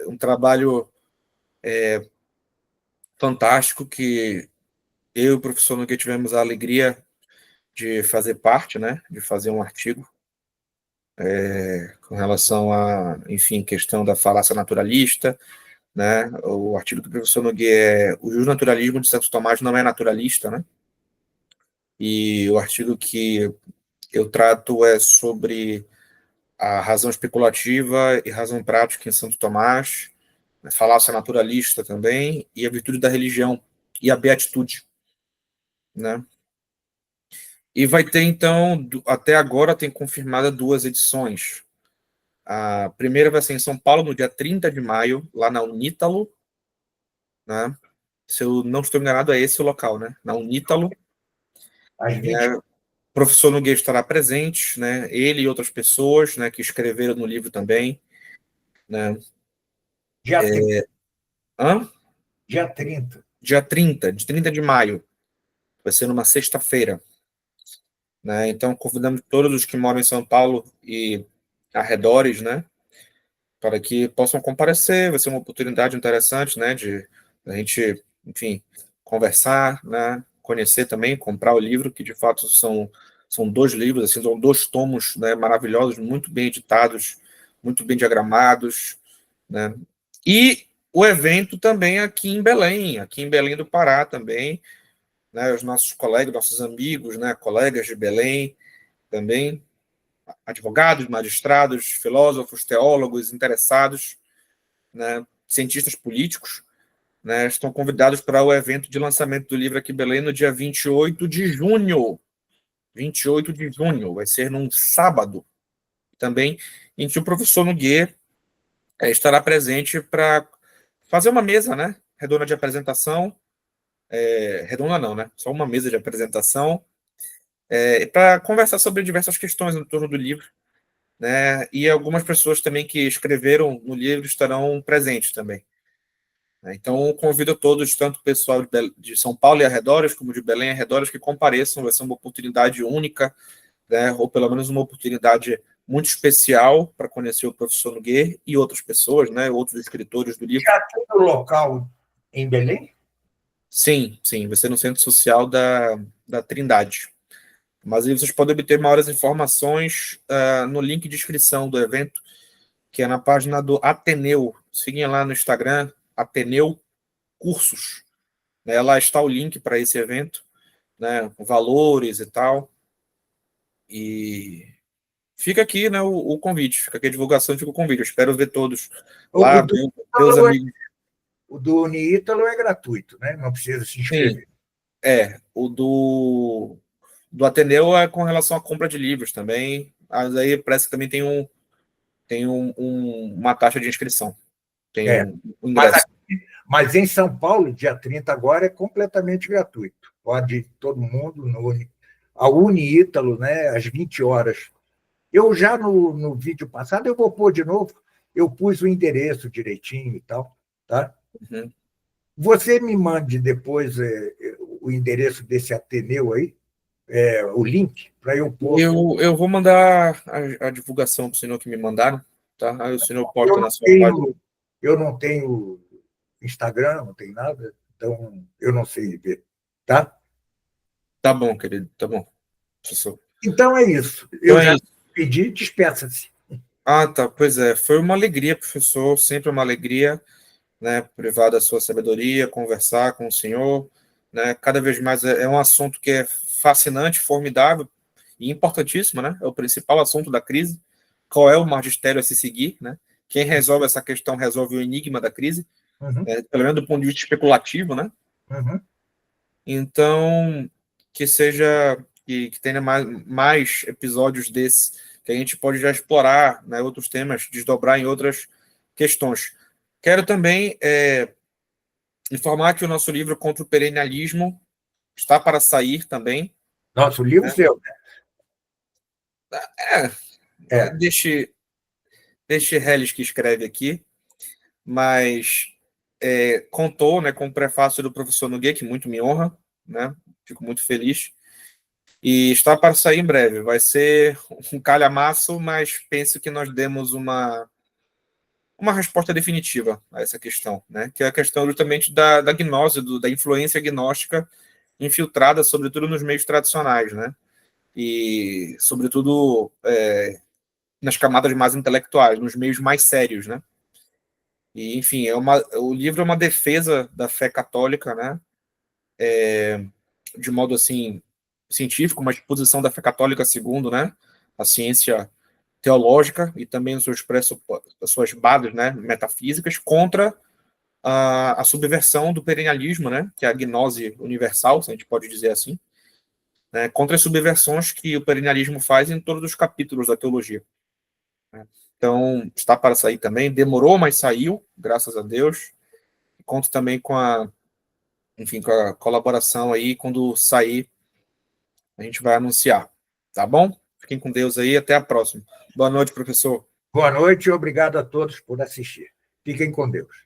um trabalho fantástico que eu e o professor Nogueira tivemos a alegria de fazer parte, né, de fazer um artigo com relação a, enfim, questão da falácia naturalista, né, o artigo do professor Nogueira é o justnaturalismo de Santo Tomás não é naturalista, né, e o artigo que eu trato é sobre a razão especulativa e razão prática em Santo Tomás, né, falácia naturalista também, e a virtude da religião e a beatitude, né. E vai ter, então, até agora tem confirmada 2 edições. A primeira vai ser em São Paulo, no dia 30 de maio, lá na Unítalo, né? Se eu não estou enganado, é esse o local, né? Na Unítalo. Às 20. O professor Nogueira estará presente, né? Ele e outras pessoas, né, que escreveram no livro também, né? Dia 30. Hã? Dia 30. Dia 30, de 30 de maio. Vai ser numa sexta-feira. Né? Então, convidamos todos os que moram em São Paulo e arredores, né, para que possam comparecer. Vai ser uma oportunidade interessante, né, de a gente, enfim, conversar, né, conhecer também, comprar o livro, que de fato são 2 livros, assim, são 2 tomos, né, maravilhosos, muito bem editados, muito bem diagramados, né, e o evento também aqui em Belém do Pará também, né, os nossos colegas, nossos amigos, né, colegas de Belém também, advogados, magistrados, filósofos, teólogos, interessados, né, cientistas políticos, né, estão convidados para o evento de lançamento do livro aqui em Belém no dia 28 de junho. 28 de junho, vai ser num sábado também, em que o professor Nogueira estará presente para fazer uma mesa, né, redonda de apresentação, redonda não, né, só uma mesa de apresentação, para conversar sobre diversas questões em torno do livro, né, e algumas pessoas também que escreveram no livro estarão presentes também. Então, convido a todos, tanto o pessoal de São Paulo e arredores, como de Belém e arredores, que compareçam. Vai ser uma oportunidade única, né, ou pelo menos uma oportunidade muito especial para conhecer o professor Nogueira e outras pessoas, né, outros escritores do livro. Já tem o local em Belém? Sim, sim, vai ser no Centro Social da Trindade. Mas aí vocês podem obter maiores informações no link de inscrição do evento, que é na página do Ateneu. Sigam lá no Instagram, Ateneu Cursos. Né, lá está o link para esse evento, né, valores e tal. E fica aqui, né, o convite, fica aqui a divulgação, fica o convite. Eu espero ver todos lá, ver os amigos. O do Uniítalo é gratuito, né? Não precisa se inscrever. Sim, o do Ateneu é com relação à compra de livros também, mas aí parece que também tem uma taxa de inscrição, tem um ingresso. Mas em São Paulo, dia 30 agora, é completamente gratuito. Pode ir todo mundo ao Uniítalo, né, às 20 horas. Eu já no vídeo passado, eu vou pôr de novo, eu pus o endereço direitinho e tal. Tá? Uhum. Você me mande depois o endereço desse Ateneu aí, o link, para eu pôr. Eu vou mandar a divulgação para o senhor que me mandaram, tá? Aí o senhor posta na sua página. Eu não tenho Instagram, não tenho nada, então eu não sei ver. Tá? Tá bom, querido, tá bom, professor. Então é isso. Então Eu já pedi, despeça-se. Ah, tá, pois é. Foi uma alegria, professor, sempre uma alegria, né, privar da sua sabedoria, conversar com o senhor, né, cada vez mais é um assunto que é fascinante, formidável e importantíssimo, né, é o principal assunto da crise. Qual é o magistério a se seguir, né? Quem resolve essa questão resolve o enigma da crise, pelo menos do ponto de vista especulativo, né? Uhum. Então, que seja, que tenha mais episódios desse, que a gente pode já explorar, né, outros temas, desdobrar em outras questões. Quero também informar que o nosso livro contra o perennialismo está para sair também. Nossa, o livro seu, né? Deixe Helles que escreve aqui, mas contou, né, com o prefácio do professor Nogueira, que muito me honra, né? Fico muito feliz. E está para sair em breve. Vai ser um calhamaço, mas penso que nós demos uma resposta definitiva a essa questão, né? Que é a questão justamente da gnose, da influência gnóstica infiltrada, sobretudo nos meios tradicionais, né? E, sobretudo, nas camadas mais intelectuais, nos meios mais sérios, né? E, enfim, o livro é uma defesa da fé católica, né? De modo, assim, científico, uma exposição da fé católica segundo, né? A ciência teológica e também as suas bases, né, metafísicas, contra a subversão do perennialismo, né, que é a gnose universal, se a gente pode dizer assim, né, contra as subversões que o perennialismo faz em todos os capítulos da teologia. Né. Então, está para sair também, demorou, mas saiu, graças a Deus. Conto também com com a colaboração aí, quando sair, a gente vai anunciar, tá bom? Fiquem com Deus aí, até a próxima. Boa noite, professor. Boa noite e obrigado a todos por assistir. Fiquem com Deus.